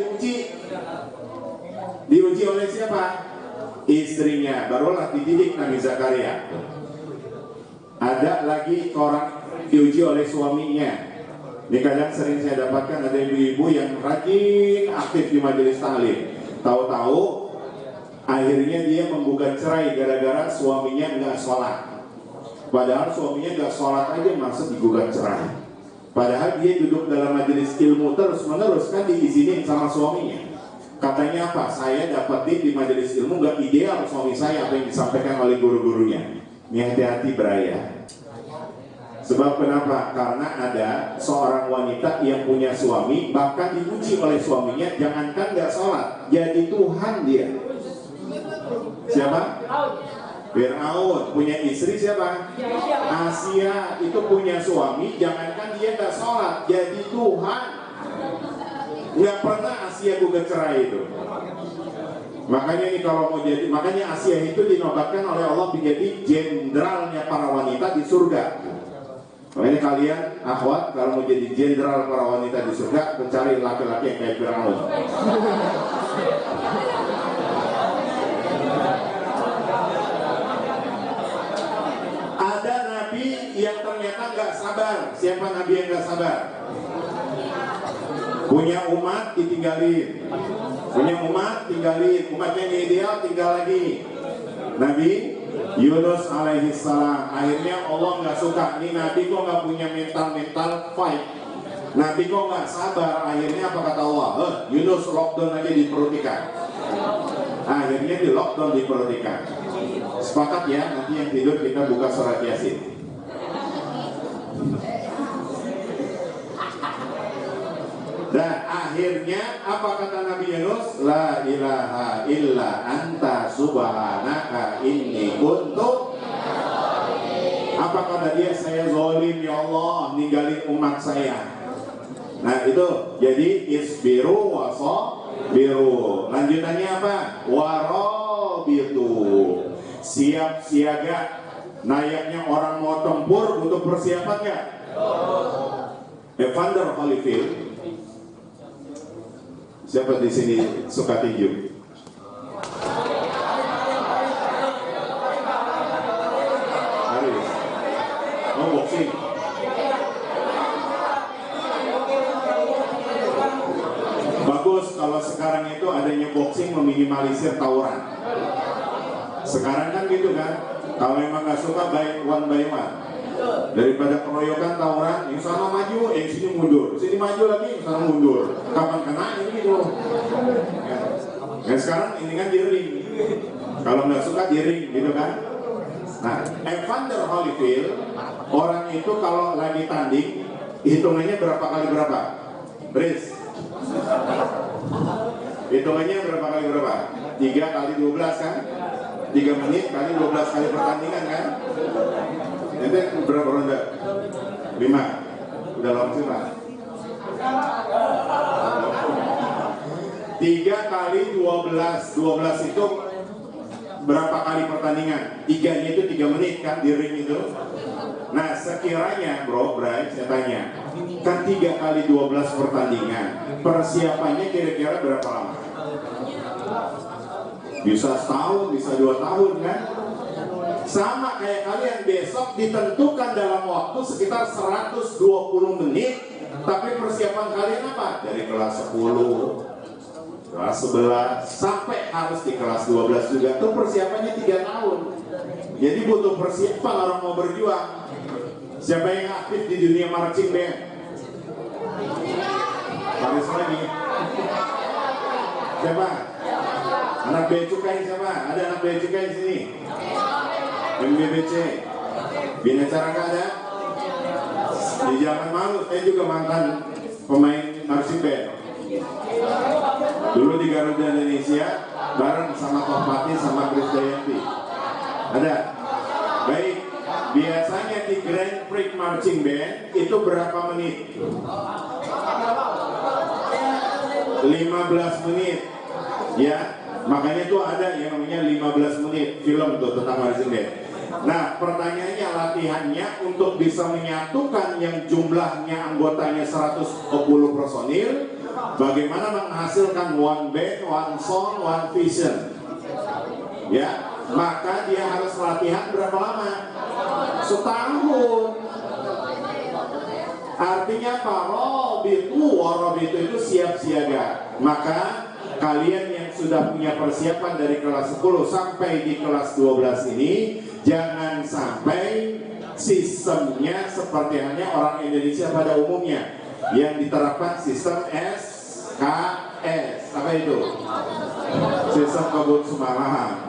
diuji oleh siapa? Istrinya. Barulah dididik Nabi Zakaria. Ada lagi orang diuji oleh suaminya. Ini kadang sering saya dapatkan ada ibu-ibu yang rajin aktif di majelis taklim. Tahu-tahu akhirnya dia menggugat cerai gara-gara suaminya nggak sholat. Padahal suaminya nggak sholat aja masuk digugat cerai. Padahal dia duduk dalam majelis ilmu terus-menerus, kan diizinin sama suaminya. Katanya apa? Saya dapetin di majelis ilmu nggak ideal suami saya apa yang disampaikan oleh guru-gurunya. Ini hati-hati beraya. Sebab kenapa? Karena ada seorang wanita yang punya suami, bahkan diuji oleh suaminya, jangankan nggak sholat, jadi Tuhan dia. Siapa? Fir'aun. Punya istri siapa? Asia. Itu punya suami, jangankan dia nggak sholat, jadi Tuhan. Nggak pernah Asia gugat cerai itu. Makanya ini kalau mau jadi, makanya Asia itu dinobatkan oleh Allah menjadi jenderalnya para wanita di surga. Makanya kalian akhwat kalau mau jadi jenderal para wanita di surga, mencari laki-laki yang kayak Fir'aun. Ada nabi yang ternyata nggak sabar. Siapa nabi yang nggak sabar? Punya umat ditinggalin, punya umat tinggalin, umatnya yang ideal tinggal lagi. Nabi Yunus alaihissalam, akhirnya Allah nggak suka. Ini Nabi kok nggak punya mental fight, Nabi kok nggak sabar. Akhirnya apa kata Allah? Yunus lockdown aja di perut ikan. Akhirnya di lockdown di perut ikan. Sepakat ya, nanti yang tidur kita buka surat Yasin. Dan akhirnya apa kata Nabi Yunus? La ilaha illa anta subhanaka inni kuntu. Apa kata dia? Saya zalim ya Allah, ninggalin umat saya. Nah itu, jadi isbiru wasabiru. Lanjutannya apa? Warabitu. Siap siaga. Layaknya orang mau tempur, butuh persiapan nggak? Evander Holyfield. Siapa di sini suka tinju? Haris. Mau boxing? Bagus kalau sekarang itu adanya boxing meminimalisir tawuran. Sekarang kan gitu kan? Kalau memang nggak suka by one, daripada keroyokan tawuran, yang sana maju, yang sini mundur, sini maju lagi, yang sana mundur. Kapan kena ini gitu. Ya sekarang ini kan di ring. Kalau nggak suka di ring, gitu kan? Nah, Evander Holyfield, orang itu kalau lagi tanding, hitungannya berapa kali berapa? Bris. Hitungannya berapa kali berapa? 3 kali 12 kan? 3 menit kali 12 kali pertandingan kan? Itu berapa ronde? 5. Udah lama sih Pak? 3 kali 12. 12 itu berapa kali pertandingan? 3-nya itu 3 menit kan di ring itu. Nah sekiranya bro, Bray, saya tanya, kan 3 kali 12 pertandingan, persiapannya kira-kira berapa lama? Bisa setahun, bisa 2 tahun kan? sama kayak kalian besok ditentukan dalam waktu sekitar 120 menit, tapi persiapan kalian apa? Dari kelas 10, kelas 11 sampai harus di kelas 12 juga. Itu persiapannya 3 tahun. Jadi butuh persiapan orang mau berjuang. Siapa yang aktif di dunia marching band? Baris lagi. Siapa? Anak bea cukai siapa? Ada anak bea cukai di sini? MBBC. Bina cara nggak ada? Di jangan malu. Saya juga mantan pemain marching band. Dulu di Garuda Indonesia bareng sama Kopati sama Chris Dayanti. Ada? Baik. Biasanya di Grand Prix Marching Band itu berapa menit? 15 menit. Ya, makanya itu ada yang namanya 15 menit film tuh tentang marching band. Nah, pertanyaannya latihannya untuk bisa menyatukan yang jumlahnya anggotanya 110 personil, bagaimana menghasilkan one band, one song, one vision. Ya, maka dia harus latihan berapa lama? Setahun. Artinya apa? Robitu itu siap siaga. Maka kalian yang sudah punya persiapan dari kelas 10 sampai di kelas 12 ini, jangan sampai sistemnya seperti halnya orang Indonesia pada umumnya yang diterapkan sistem SKS. Apa itu? Sistem kebut sumalahan.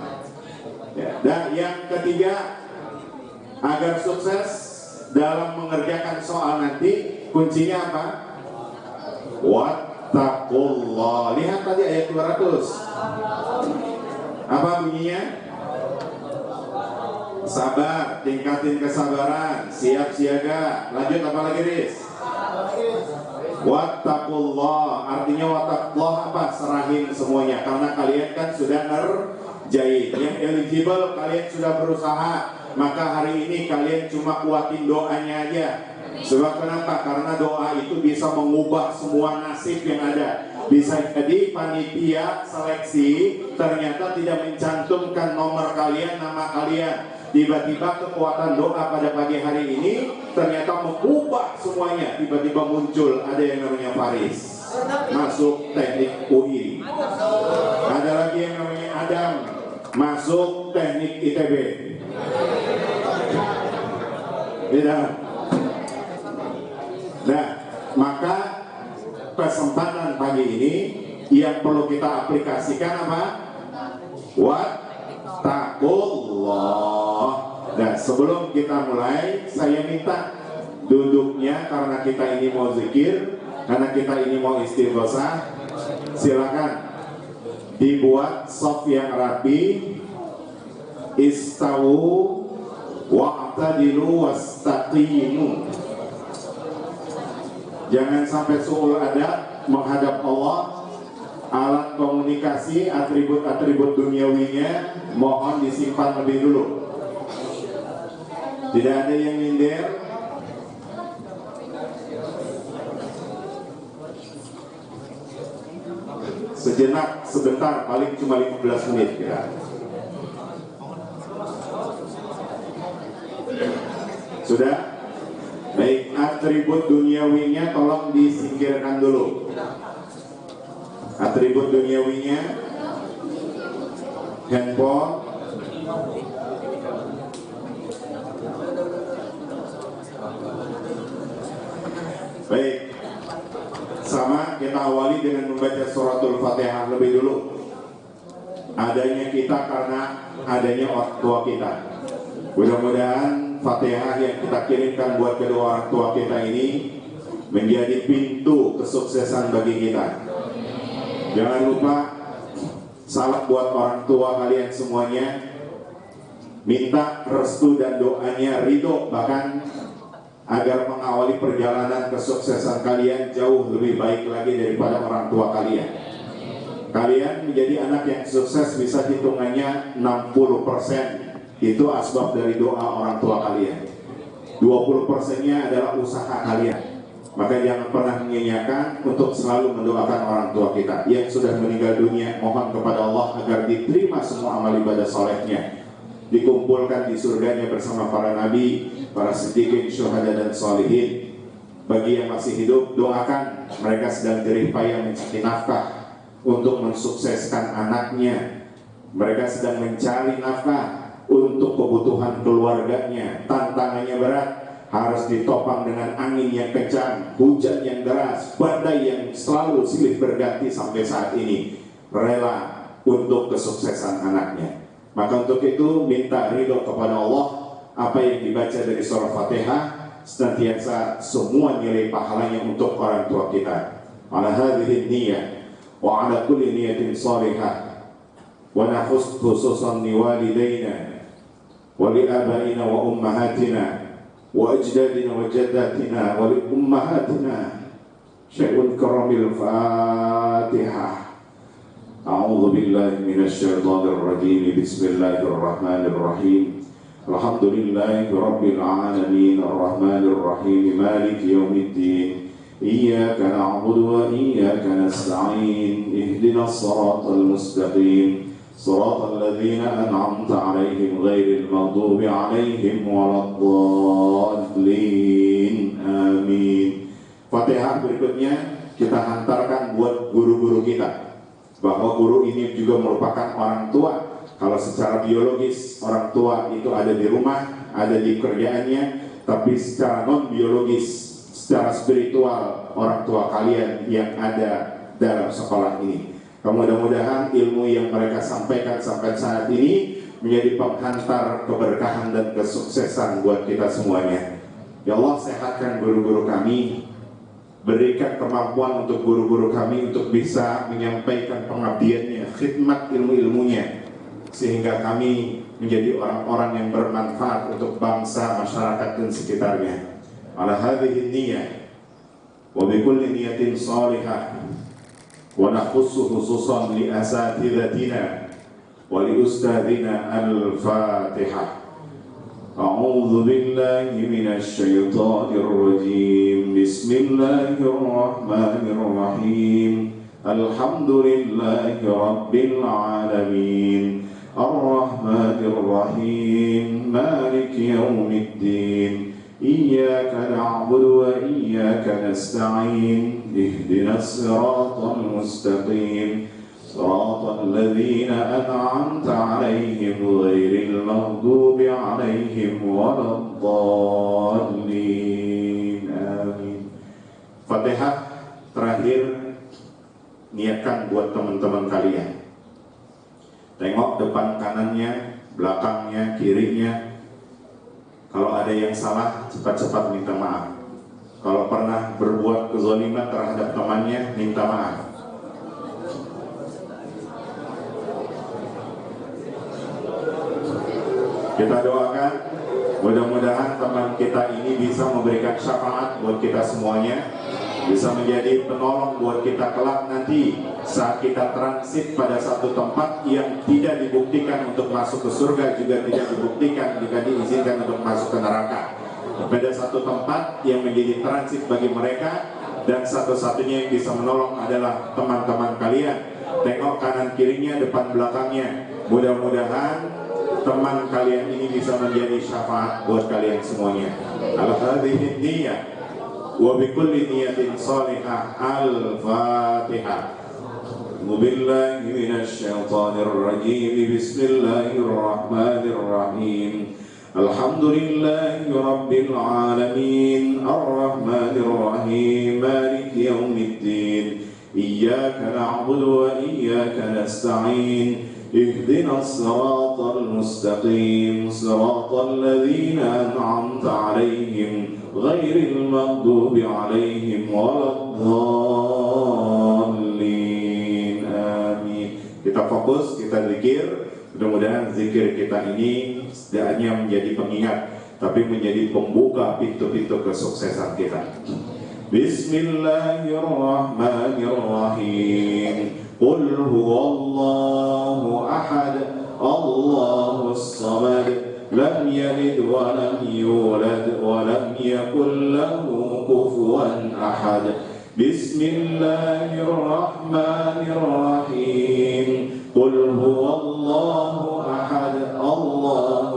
Ya. Dan yang ketiga, agar sukses dalam mengerjakan soal nanti, kuncinya apa? Wattaqullah. Lihat tadi ayat 200. Apa bunyinya? Sabar, tingkatin kesabaran, siap siaga. Lanjut apa lagi, Riz? Wattaqullah. Artinya wattaqullah apa? Serahin semuanya. Karena kalian kan sudah ngerjain. Yang eligible kalian sudah berusaha. Maka hari ini kalian cuma kuatin doanya aja. Sebab kenapa? Karena doa itu bisa mengubah semua nasib yang ada. Bisa jadi panitia seleksi ternyata tidak mencantumkan nomor kalian, nama kalian. Tiba-tiba kekuatan doa pada pagi hari ini ternyata mengubah semuanya. Tiba-tiba muncul ada yang namanya Faris, masuk teknik UI. Ada lagi yang namanya Adam, masuk teknik ITB. Tidak. Nah, maka kesempatan pagi ini yang perlu kita aplikasikan apa? Wattaqullah. Nah, sebelum kita mulai, saya minta duduknya karena kita ini mau zikir, karena kita ini mau istighosah. Silakan dibuat shaf yang rapi. Istawu wa'tadilu wastaqimu. Jangan sampai suul adab menghadap Allah. Alat komunikasi, atribut-atribut duniawinya mohon disimpan lebih dulu. Tidak ada yang nyindir. Sejenak, sebentar, paling cuma 15 menit ya. Sudah? Baik, atribut duniawinya tolong disingkirkan dulu. Atribut duniawinya, handphone, baik. Sama kita awali dengan membaca suratul Fatihah lebih dulu. Adanya kita karena adanya orang tua kita. Mudah-mudahan Fatihah yang kita kirimkan buat kedua orang tua kita ini menjadi pintu kesuksesan bagi kita. Jangan lupa salam buat orang tua kalian semuanya. Minta restu dan doanya, ridho bahkan agar mengawali perjalanan kesuksesan kalian jauh lebih baik lagi daripada orang tua kalian. Kalian menjadi anak yang sukses bisa hitungannya 60%. Itu asbab dari doa orang tua kalian. 20%-nya adalah usaha kalian. Maka jangan pernah menyanyiakan untuk selalu mendoakan orang tua kita yang sudah meninggal dunia. Mohon kepada Allah agar diterima semua amal ibadah solehnya. dikumpulkan di surganya bersama para nabi, para siddiqin, syuhada dan sholihin. Bagi yang masih hidup, doakan, mereka sedang jerih payah mencari nafkah untuk mensukseskan anaknya. Mereka sedang mencari nafkah untuk kebutuhan keluarganya. Tantangannya berat, harus ditopang dengan angin yang kencang, hujan yang deras, badai yang selalu silih berganti sampai saat ini. Rela untuk kesuksesan anaknya. Maka untuk itu minta ridho kepada Allah. Apa yang dibaca dari surah Fatihah senantiasa semua nilai pahalanya untuk orang tua kita. Ala hadhihi niyyah wa ala kulli niyatin salihah wa nahus khususan liwalidaina wa li abaina wa ummahatina wa ajdadina wa jaddatina wa li ummahatina syai'un karamil Fatihah. A'udzu billahi minasy syaithanir rajim. Bismillahir rahmanir rahim. Alhamdulillahi rabbil alamin arrahmanir rahim maliki yaumiddin. Iyyaka na'budu wa iyyaka nasta'in. Ihdinas siratal mustaqim. Siratal ladzina an'amta 'alaihim ghairil maghdubi 'alaihim waladdallin. Amin. Fatihah berikutnya kita hantarkan buat guru-guru kita, bahwa guru ini juga merupakan orang tua. Kalau secara biologis orang tua itu ada di rumah, ada di kerjaannya, tapi secara non biologis, secara spiritual orang tua kalian yang ada dalam sekolah ini. Mudah-mudahan ilmu yang mereka sampaikan sampai saat ini menjadi penghantar keberkahan dan kesuksesan buat kita semuanya. Ya Allah, sehatkan guru-guru kami. Berikan kemampuan untuk guru-guru kami untuk bisa menyampaikan pengabdiannya, khidmat ilmu-ilmunya, sehingga kami menjadi orang-orang yang bermanfaat untuk bangsa, masyarakat dan sekitarnya. Ala hadhihi niyyah wa bi kulli niyatin salihah wa nakhussu khususan li asatidatina wa li ustadzina al-Fatihah. A'udzu billahi minasy syaithanir rajim. Bismillahirrahmanirrahim. Alhamdulillahi rabbil alamin. Arrahmanir rahim. Maliki yaumiddin. Iyyaka na'budu wa iyyaka nasta'in. Ihdinas siratal mustaqim. صراط الذين أنعمت عليهم غير المغضوب عليهم ولا الضالين. Amin. Fatihah terakhir niatkan buat teman-teman kalian. Tengok depan kanannya, belakangnya, kirinya. Kalau ada yang salah, cepat-cepat minta maaf. Kalau pernah berbuat kezaliman terhadap temannya, minta maaf. Kita doakan mudah-mudahan teman kita ini bisa memberikan syafaat buat kita semuanya, bisa menjadi penolong buat kita kelak nanti saat kita transit pada satu tempat yang tidak dibuktikan untuk masuk ke surga, juga tidak dibuktikan jika diizinkan untuk masuk ke neraka. Pada satu tempat yang menjadi transit bagi mereka, dan satu-satunya yang bisa menolong adalah teman-teman kalian. Tengok kanan kirinya, depan belakangnya. Mudah-mudahan teman kalian ini bisa menjadi syafaat buat kalian semuanya. Al-Hadhihi niyyah wa bi kulli niyatin salihah. Al-Fatihah. Billahi minasy syaithanir rajim. Bismillahirrahmanirrahim. Alhamdulillahi rabbil alamin. Arrahmanir rahim. Maliki yaumiddin. Iyyaka na'budu wa iyyaka nasta'in. اهدنا الصراط المستقيم صراط الذين أنعمت عليهم غير المغضوب عليهم ولا الضالين. Amin. Kita fokus, kita zikir. Mudah-mudahan zikir kita ini tidak hanya menjadi pengingat, tapi menjadi pembuka pintu-pintu kesuksesan kita. Bismillahirrahmanirrahim. Qul huwallahu ahad, Allahus samad, lam yalid wa lam yulad wa lam yakul lahu kufuwan ahad. Bismillahirrahmanirrahim. Qul huwallahu ahad, Allahus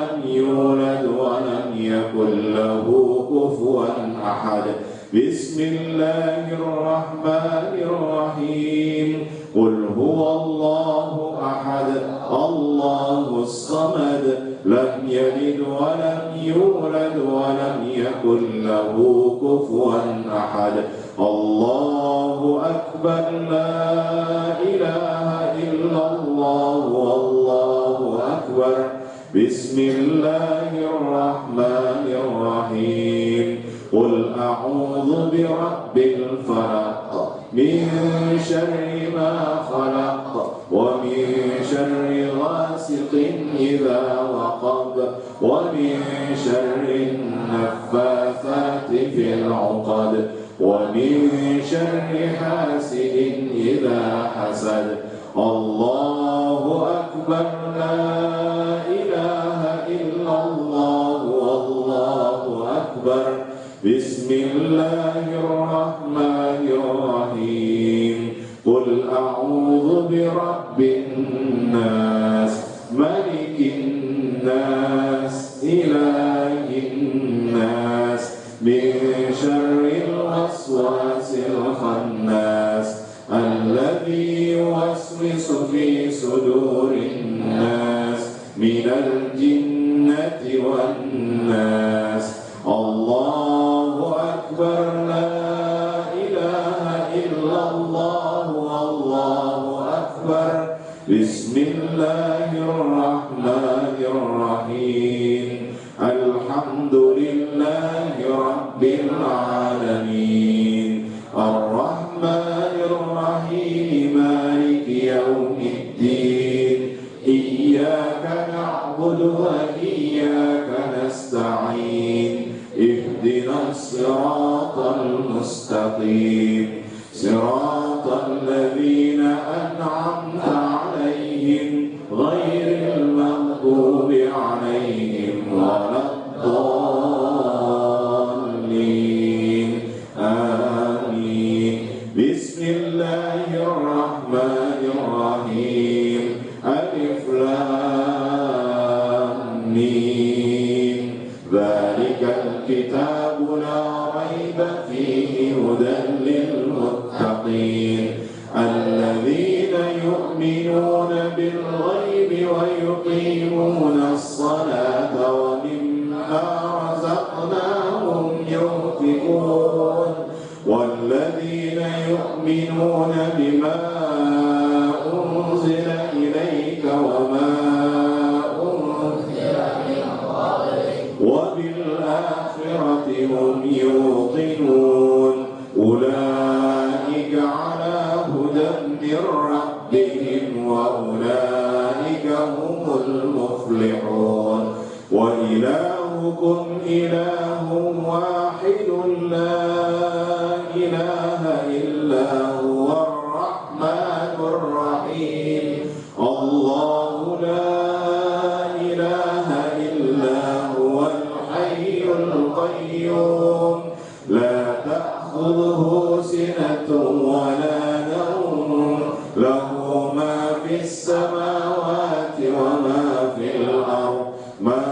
ولم يولد ولم يكن له كفوا أحد. بسم الله الرحمن الرحيم. قل هو الله أحد الله الصمد لم يلد ولم يولد ولم يكن له كفوا أحد. الله أكبر لا إله إلا الله والله أكبر. بسم الله الرحمن الرحيم. قل أعوذ برب الفلق من شر ما خلق ومن شر غاسق إذا وقب ومن شر النفاثات في العقد ومن شر حاسد إذا حسد. الله أكبر لا إله إلا الله والله أكبر. بسم الله الرحمن الرحيم. قل أعوذ برب الناس ملك الناس إله الناس من شر الوسواس الخناس الذي يوسوس في صدور الناس من الجنة والناس. الله أكبر لا إله إلا الله والله أكبر. بسم الله الرحمن الرحيم. الحمد لله رب العالمين الرحمن الرحيم مالك يوم الدين. إياك نعبد وإياك نستعين. اهدنا الصراط المستقيم صراط الذين أنعمت عليهم غير المغضوب عليهم ولا الضالين. آمين. بسم الله الرحمن الرحيم. ألف لام ميم. ذلك الكتاب لا ريب فيه هدى للمتقين الذين يؤمنون بالغيب ويقيمون الصلاة ومما رزقناهم ينفقون والذين يؤمنون بما أنزل إليك وما أنزل من قبلك وبالآخرة هم يوقنون. أولئك على هدى من ربهم وأولئك هم المفلحون. وإلهكم إله واحد لا إله إلا هو الرحمن الرحيم. الله لا إله إلا هو الحي القيوم لا تأخذه سنة ولا نوم له ما في السماوات وما في الأرض. من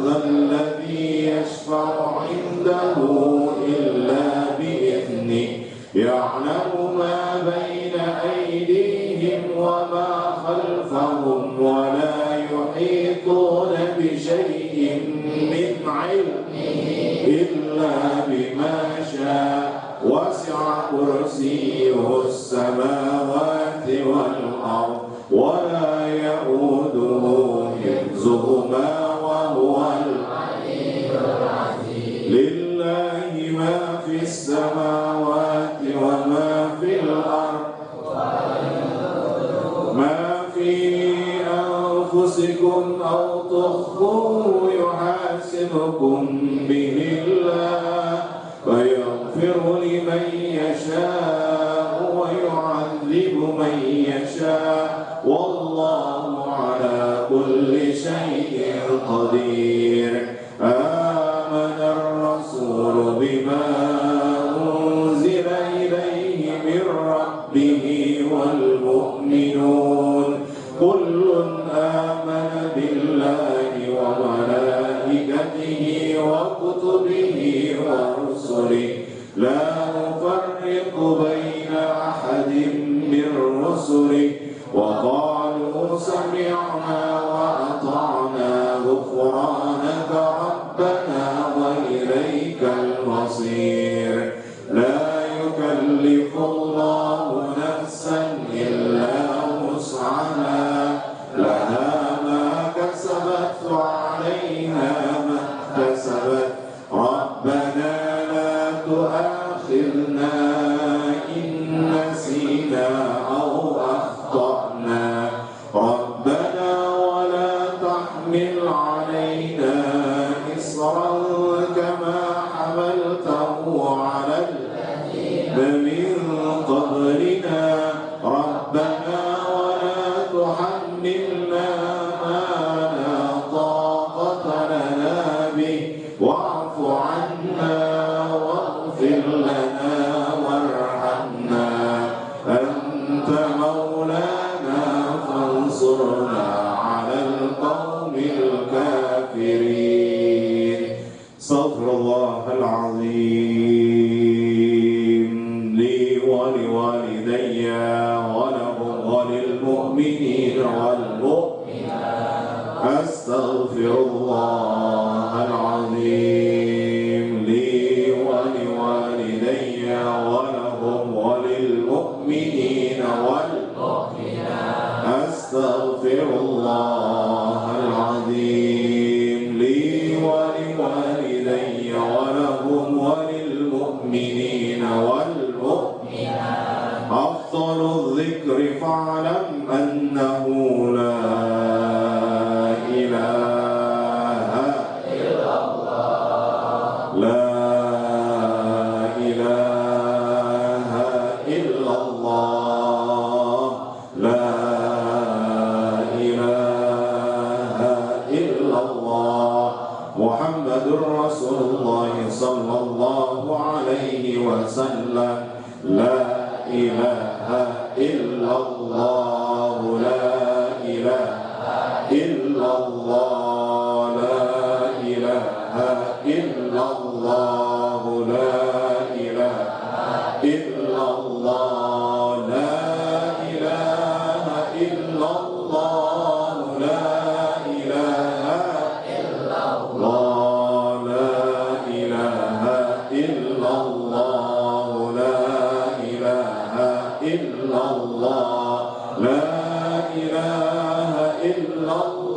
ذا الذي يشفع عنده إلا بإذنه يعلم ما بين أيديهم وما خلفهم ولا يحيطون بشيء من علمه إلا بما شاء. وسع كرسيه السماوات والأرض ولا يؤوده حفظهما وهو العلي العظيم. لله ما في السماوات وما في الأرض ما في أنفسكم أو تخفوه يحاسبكم به الله فيغفر لمن يشاء ويعذب من يشاء والله على كل شيء قدير. آمن الرسول بما أنزل إليه من ربه والمؤمنون كل آمن بالله وملائكته واعف عنا واغفر لنا وارحمنا أنت مولانا فانصرنا على القوم الكافرين. استغفر الله العظيم لي ولوالدي ولهم وللمؤمنين والمؤمنات. أستغفر الله العظيم لي ولوالدي ولهم وللمؤمنين والمؤمنات. أستغفر الله العظيم لي ولوالدي ولهم وللمؤمنين والمؤمنات. أفضل الذكر فاعلم أنه لا إله إلا الله. لا إله إلا الله. لا إله إلا الله. محمد رسول الله صلى الله عليه وسلم. لا إله إلا الله. لا إله إلا الله. لا إله إلا الله. لا إله إلا الله. لا إله إلا الله. لا إله إلا الله. لا إله إلا الله. لا إله إلا الله. لا إله إلا الله. لا إله إلا الله.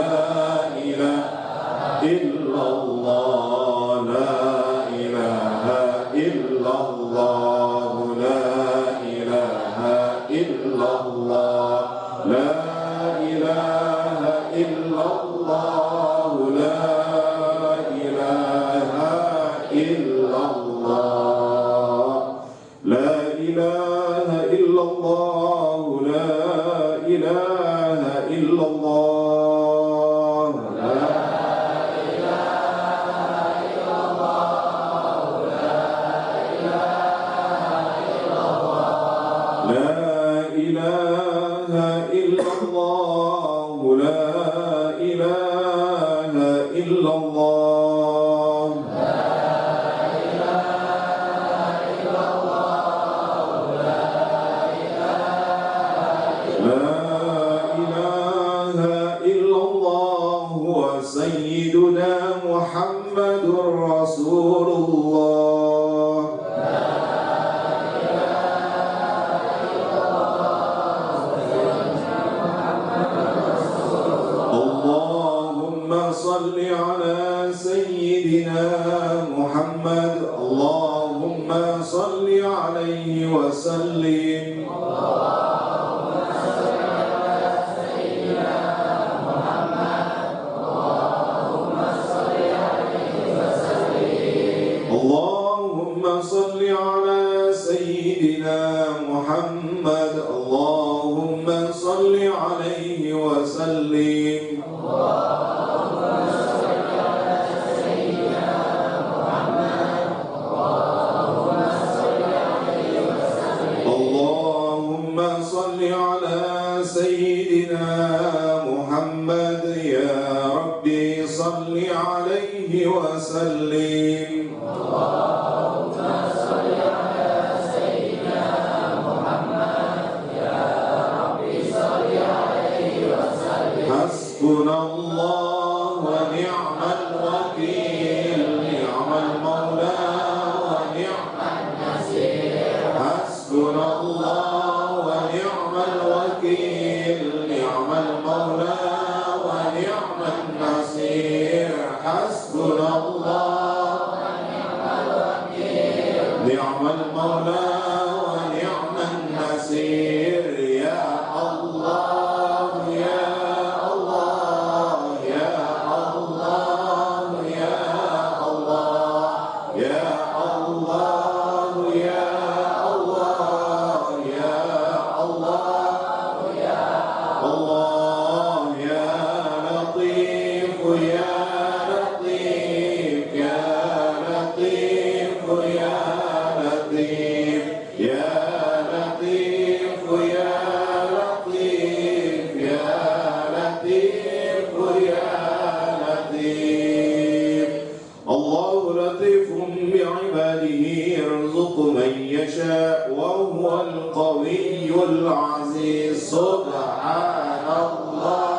لا إله إلا الله. لا إله إلا الله. لا إله إلا الله. لا إله إلا الله. لا إله إلا الله. لا إله إلا الله. لا إله إلا الله. لا إله إلا الله. لا إله إلا الله. وسيدنا محمد رسول الله. اللهم صل على سيدنا محمد. اللهم صل عليه وسلم. اللهم صل على سيدنا محمد. اللهم صل عليه وسلم. اللهم صل على سيدنا محمد. يا ربي صل عليه وسلم. حسبنا الله ونعم الوكيل. نعم المولى ونعم النصير. حسبنا الله ونعم الوكيل. نعم المولى ونعم النصير. حسبنا الله ونعم الوكيل. نعم المولى ونعم النصير. يا الله يا الله يا الله يا الله يا الله يا الله يا الله يا الله يا لطيف يا لطيف يشاء وهو القوي العزيز سبحان الله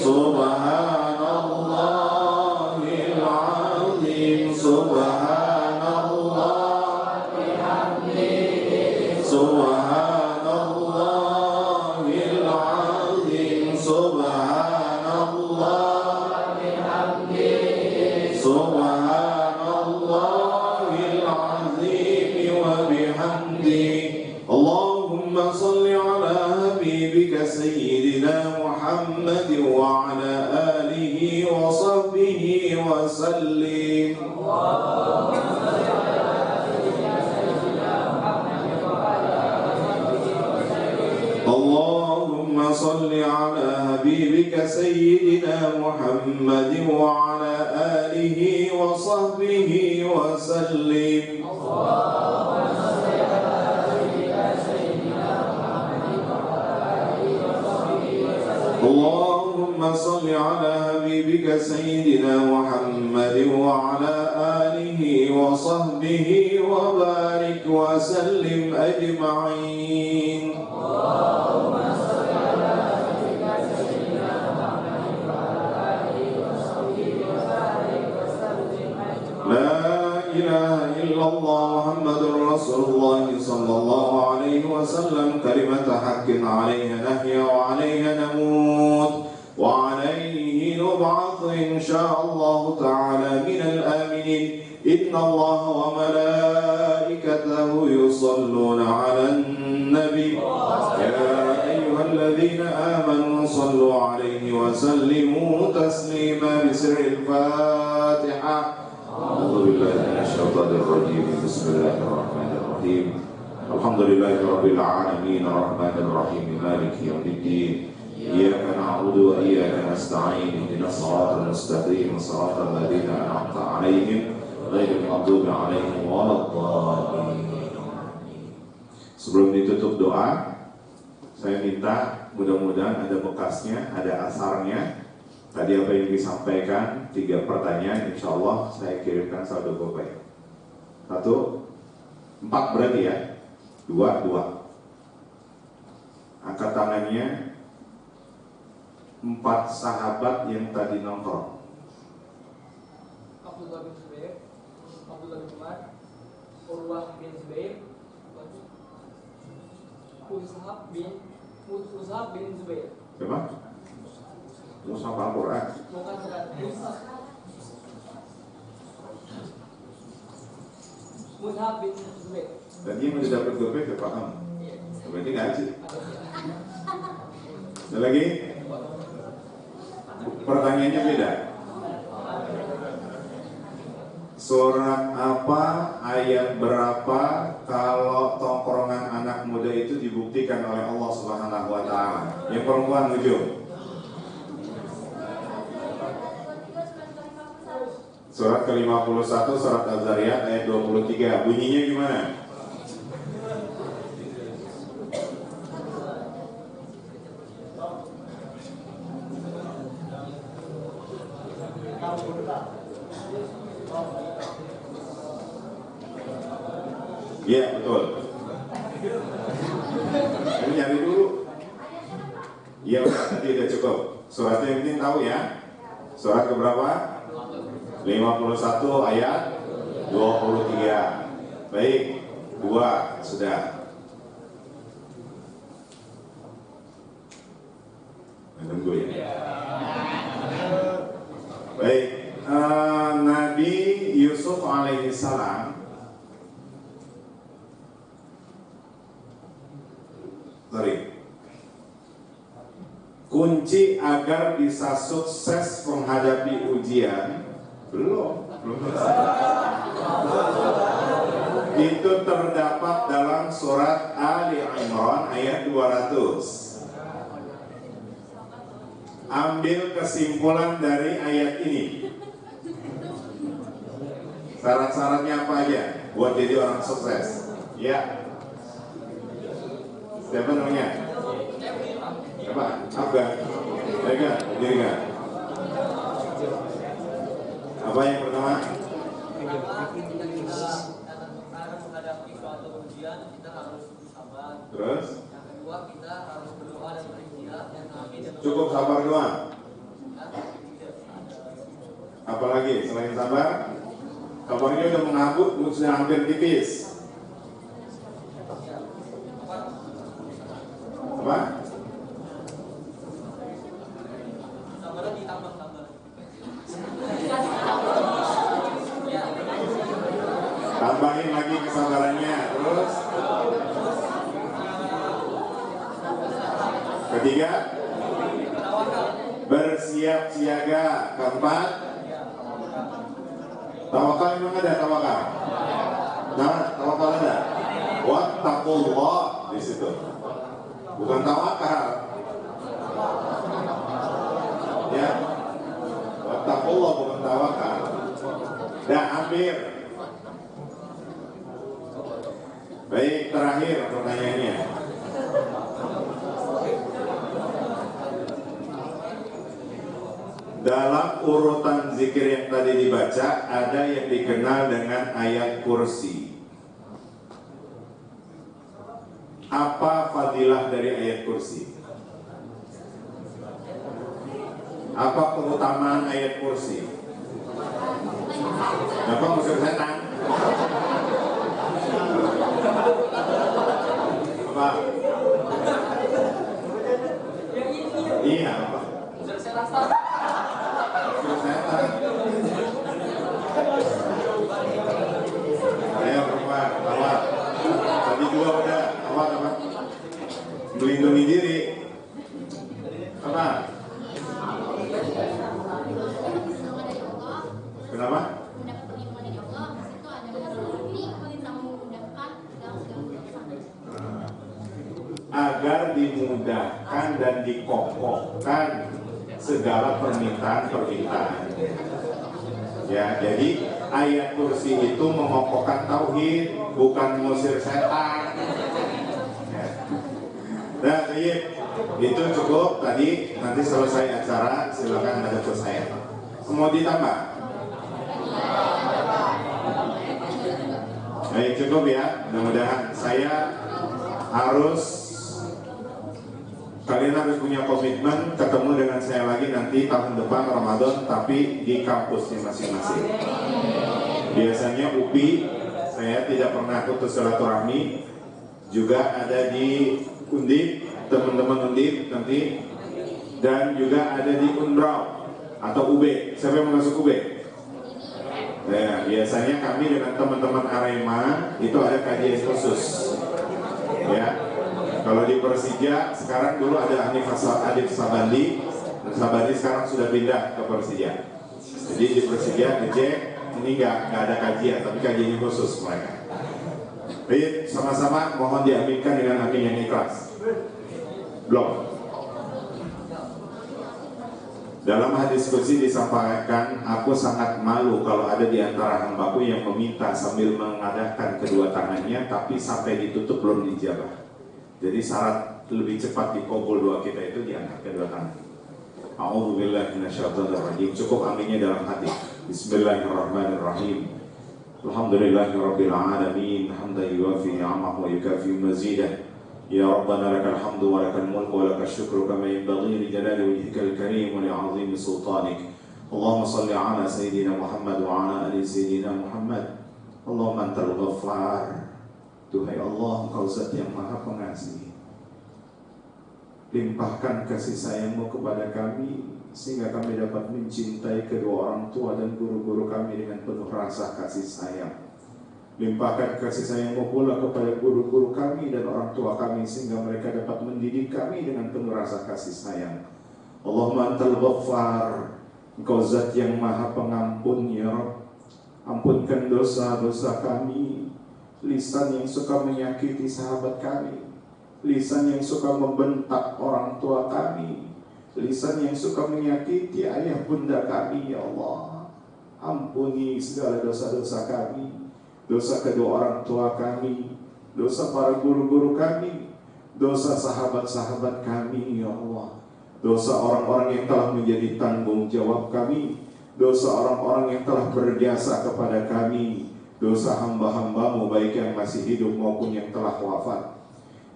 سبحان الله العظيم سبحان الله سبحان الله العظيم سبحان الله سبحان الله العظيم وبحمده اللهم صل على حبيبك سيدنا محمد وعلى آله وصحبه وسلم اللهم صل على حبيبك سيدنا محمد وعلى آله وصحبه وسلم اللهم صل على حبيبك سيدنا محمد وعلى آله وصحبه وبارك وسلم أجمعين لا إله إلا الله محمد رسول الله صلى الله عليه وسلم كلمة حق عليها نحيا وعليها نموت وعليه نبعث إن شاء الله تعالى من الآمنين إن الله وملائكته يصلون على النبي يا أيها الذين آمنوا صلوا عليه وسلموا تسليما بسر الفاتحة أعوذ بالله من الشيطان الرجيم بسم الله الرحمن الرحيم الحمد لله رب العالمين الرحمن الرحيم مالك يوم الدين إياك نعبد وإياك نستعين اهدنا الصراط المستقيم صراط الذين أنعمت عليهم غير المغضوب عليهم ولا الضالين. Sebelum ditutup doa, saya minta mudah-mudahan ada bekasnya, ada asarnya. Tadi apa yang disampaikan, 3 pertanyaan, insya Allah saya kirimkan saldo GoPay. 1, 4 berarti ya, 2. Angkat tangannya 4 sahabat yang tadi nongkrong. Abdullah bin Zubair, Abdullah bin Umar, Urwah bin Zubair, Ushab bin Zubair. Siapa? Mushaf Al-Quran. Bukan. Mushaf bin Zubair. Tadi yang udah dapat GoPay ke paham. Berarti ngaji. Ada lagi? Pertanyaannya beda. Surat apa, ayat berapa kalau tongkrongan anak muda itu dibuktikan oleh Allah Subhanahu wa taala? Yang perempuan ujung. Surat ke-51 surat Az-Zariyat ayat 23. Bunyinya gimana? Iya, betul. Kamu nyari dulu. Iya, tadi udah cukup. Suratnya yang penting tahu ya. Surat keberapa? 51 ayat 23. Baik, 2 sudah. Tunggu ya. Baik, Nabi Yusuf alaihissalam kunci agar bisa sukses menghadapi ujian belum itu terdapat dalam surat Ali Imran ayat 200. Ambil kesimpulan dari ayat ini. Syarat-syaratnya apa aja buat jadi orang sukses? Ya. Siapa namanya? Siapa? Abang. Ega, Ega. Apa yang pertama? kita harus sabar. Terus? Yang kedua kita harus berdoa dan berikhtiar. Yang ketiga Cukup sabar doang. Apalagi selain sabar? Sabarnya udah mengabut, sudah hampir tipis. Apa? sabarnya ditambah-tambah. Tambahin lagi kesabarannya. Terus? Ketiga? Bersiap siaga. Keempat? Tawakal memang ada tawakal. Nah, tawakal ada. Wattaqullah di situ. Bukan tawakal. Ya. Wattaqullah bukan tawakal. Dah hampir. Baik, terakhir pertanyaannya. Dalam urutan zikir yang tadi dibaca, ada yang dikenal dengan ayat kursi. Apa fadilah dari ayat kursi? Apa keutamaan ayat kursi? Bapak musuh setan? Apa? Iya, apa? Musuh setan. Ayo perempuan, awat. Tadi juga udah, awat apa? Melindungi diri. Apa? Kenapa? Agar dimudahkan dan dikokohkan segala permintaan-permintaan. Ya, jadi ayat kursi itu mengokohkan tauhid, bukan mengusir setan. Ya. Nah, itu cukup tadi. Nanti selesai acara silakan ada ke saya. Mau ditambah? Baik, cukup ya. Mudah-mudahan kalian harus punya komitmen ketemu dengan saya lagi nanti tahun depan Ramadan, tapi di kampusnya masing-masing. Biasanya UPI saya tidak pernah putus silaturahmi, juga ada di Undip, teman-teman Undip nanti, dan juga ada di Unbrau atau UB. Siapa yang masuk UB? Nah, biasanya kami dengan teman-teman Arema itu ada kajian khusus. Ya. Kalau di Persija sekarang dulu ada Adif Sabandi, Sabandi sekarang sudah pindah ke Persija. Jadi di Persija ngecek ini nggak ada kajian, tapi kajian khusus mereka. Baik, sama-sama mohon diaminkan dengan amin yang ikhlas. Belum. Dalam hadis qudsi disampaikan, aku sangat malu kalau ada di antara hambaku yang meminta sambil mengadahkan kedua tangannya, tapi sampai ditutup belum dijabah. Jadi syarat lebih cepat dikabul doa kita itu diangkat kedua tangan. A'udzubillahi minasyaitonirrajim. Cukup aminnya dalam hati. Bismillahirrahmanirrahim. Alhamdulillahirabbil alamin. Hamdan yuwafi ni'amahu wa yukafi mazidah. Ya Rabbana lakal hamdu wa lakal mulku wa lakal syukru kama yanbaghi li jalali wajhikal karim wa li 'azimi sultanik. Allahumma shalli 'ala sayyidina Muhammad wa 'ala ali sayyidina Muhammad. Allahumma antal ghaffar. Tuhai Allah, Engkau Zat yang Maha Pengasih. Limpahkan kasih sayang-Mu kepada kami, sehingga kami dapat mencintai kedua orang tua dan guru-guru kami dengan penuh rasa kasih sayang. Limpahkan kasih sayang-Mu pula kepada guru-guru kami dan orang tua kami, sehingga mereka dapat mendidik kami dengan penuh rasa kasih sayang. Allahumma antal ghaffar, Engkau Zat yang Maha Pengampun, ya Rabb. Ampunkan dosa-dosa kami. Lisan yang suka menyakiti sahabat kami, lisan yang suka membentak orang tua kami, lisan yang suka menyakiti ayah bunda kami, ya Allah. Ampuni segala dosa-dosa kami, dosa kedua orang tua kami, dosa para guru-guru kami, dosa sahabat-sahabat kami, ya Allah. Dosa orang-orang yang telah menjadi tanggung jawab kami, dosa orang-orang yang telah berjasa kepada kami, dosa hamba-hambamu baik yang masih hidup maupun yang telah wafat.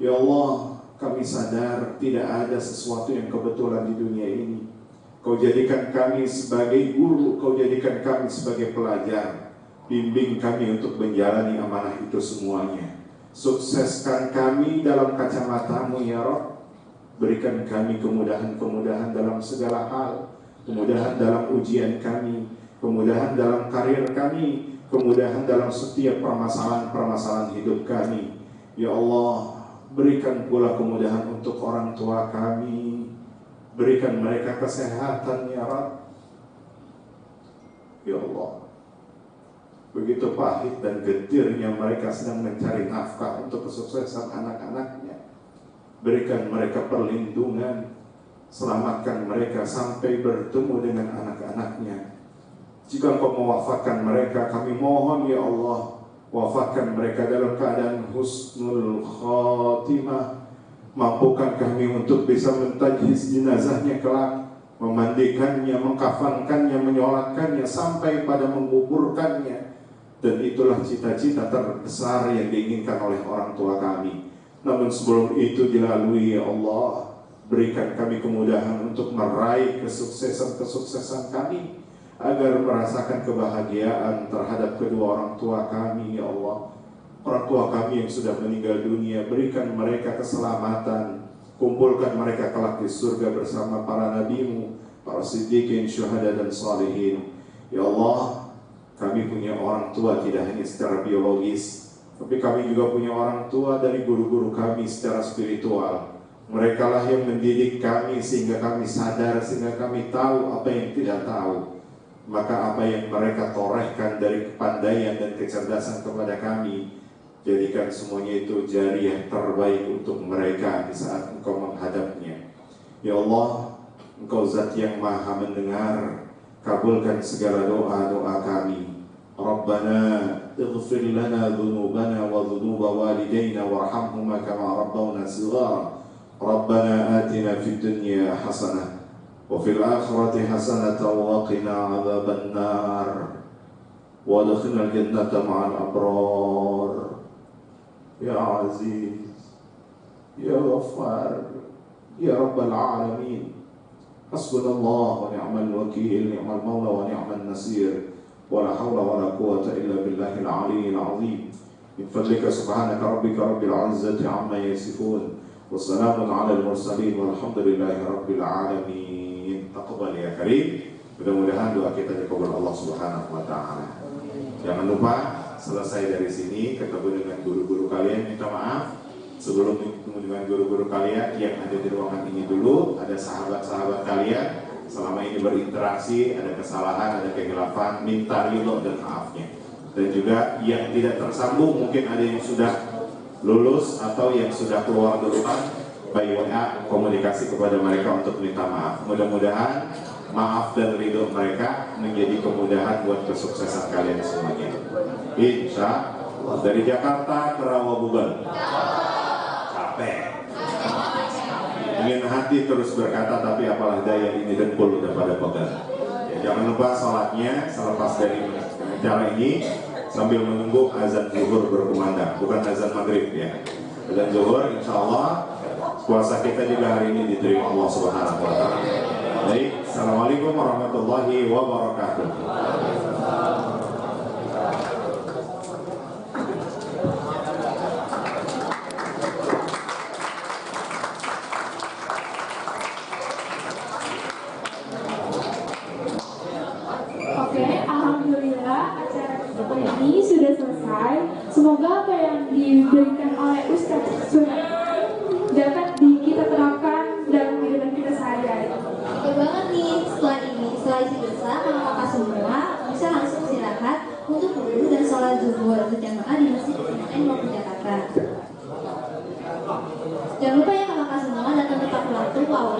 Ya Allah, kami sadar tidak ada sesuatu yang kebetulan di dunia ini. Kau jadikan kami sebagai guru, Kau jadikan kami sebagai pelajar. Bimbing kami untuk menjalani amanah itu semuanya. Sukseskan kami dalam kacamata-Mu ya Rabb. Berikan kami kemudahan-kemudahan dalam segala hal. Kemudahan dalam ujian kami, kemudahan dalam karir kami, kemudahan dalam setiap permasalahan-permasalahan hidup kami. Ya Allah, berikan pula kemudahan untuk orang tua kami. Berikan mereka kesehatan ya Rabb. Ya Allah, begitu pahit dan getirnya mereka sedang mencari nafkah untuk kesuksesan anak-anaknya. Berikan mereka perlindungan. Selamatkan mereka sampai bertemu dengan anak-anaknya. Jika Engkau mewafatkan mereka, kami mohon ya Allah, wafatkan mereka dalam keadaan husnul khatimah. Mampukan kami untuk bisa mentajhiz jenazahnya kelak, memandikannya, mengkafankannya, menyolatkannya, sampai pada menguburkannya. Dan itulah cita-cita terbesar yang diinginkan oleh orang tua kami. Namun sebelum itu dilalui ya Allah, berikan kami kemudahan untuk meraih kesuksesan-kesuksesan kami, agar merasakan kebahagiaan terhadap kedua orang tua kami ya Allah. Orang tua kami yang sudah meninggal dunia, berikan mereka keselamatan. Kumpulkan mereka kelak di surga bersama para nabi-Mu, para siddiqin, syuhada dan salihin. Ya Allah, kami punya orang tua tidak hanya secara biologis, tapi kami juga punya orang tua dari guru-guru kami secara spiritual. Mereka lah yang mendidik kami sehingga kami sadar, sehingga kami tahu apa yang tidak tahu. Maka apa yang mereka torehkan dari kepandaian dan kecerdasan kepada kami, jadikan semuanya itu jariah terbaik untuk mereka di saat Engkau menghadapnya. Ya Allah, Engkau zat yang maha mendengar, kabulkan segala doa-doa kami. Rabbana ighfir lana dhunubana wa dhunuba walidayna warhamhuma kama rabbawna shighara. Rabbana atina fid dunya hasanah wa fil akhirati hasanah wa qina adzaban nar wa adkhilna al-jannata ma'al abrar. Ya Aziz, Ya Ghaffar, Ya Rabbal Alamin. Hasbunallah wa ni'mal wakil, ni'mal mawla wa ni'mal nasir. Wa la hawla wa la quwwata illa billahil aliyyil azim. Min fadlika subhanaka rabbika rabbil izzati amma yasifun. Wassalamun ala al-mursalin walhamdulillahi rabbil alamin. Taqabbal ya karim. Mudah-mudahan doa kita dikabul Allah Subhanahu wa taala. Jangan lupa selesai dari sini ketemu dengan guru-guru kalian, minta maaf. Sebelum ketemu dengan guru-guru kalian yang ada di ruangan ini dulu, ada sahabat-sahabat kalian selama ini berinteraksi, ada kesalahan, ada kehilafan, minta ridho dan maafnya. Dan juga yang tidak tersambung, mungkin ada yang sudah lulus atau yang sudah keluar duluan, by WA komunikasi kepada mereka untuk minta maaf. Mudah-mudahan maaf dan ridho mereka menjadi kemudahan buat kesuksesan kalian semuanya. Insya Allah. Dari Jakarta ke Rawabubal. Capek. Ingin hati terus berkata, tapi apalah daya ini dengkul udah pada pegal. Ya, jangan lupa sholatnya selepas dari acara ini sambil menunggu azan zuhur berkumandang, bukan azan maghrib ya. Azan zuhur, insya Allah puasa kita juga hari ini diterima Allah Subhanahu wa taala. Baik, assalamualaikum warahmatullahi wabarakatuh. Oke, alhamdulillah acara kita ini sudah selesai. Semoga apa yang diberikan oleh Ustadz Sunan dapat kita terapkan dalam kehidupan kita sehari-hari. Betul banget nih, setelah isi dosa, kakak semua bisa langsung istirahat untuk wudhu dan sholat zuhur berjamaah di Masjid IAIN maupun Jakarta. Jangan lupa ya kakak semua datang tepat waktu ke aula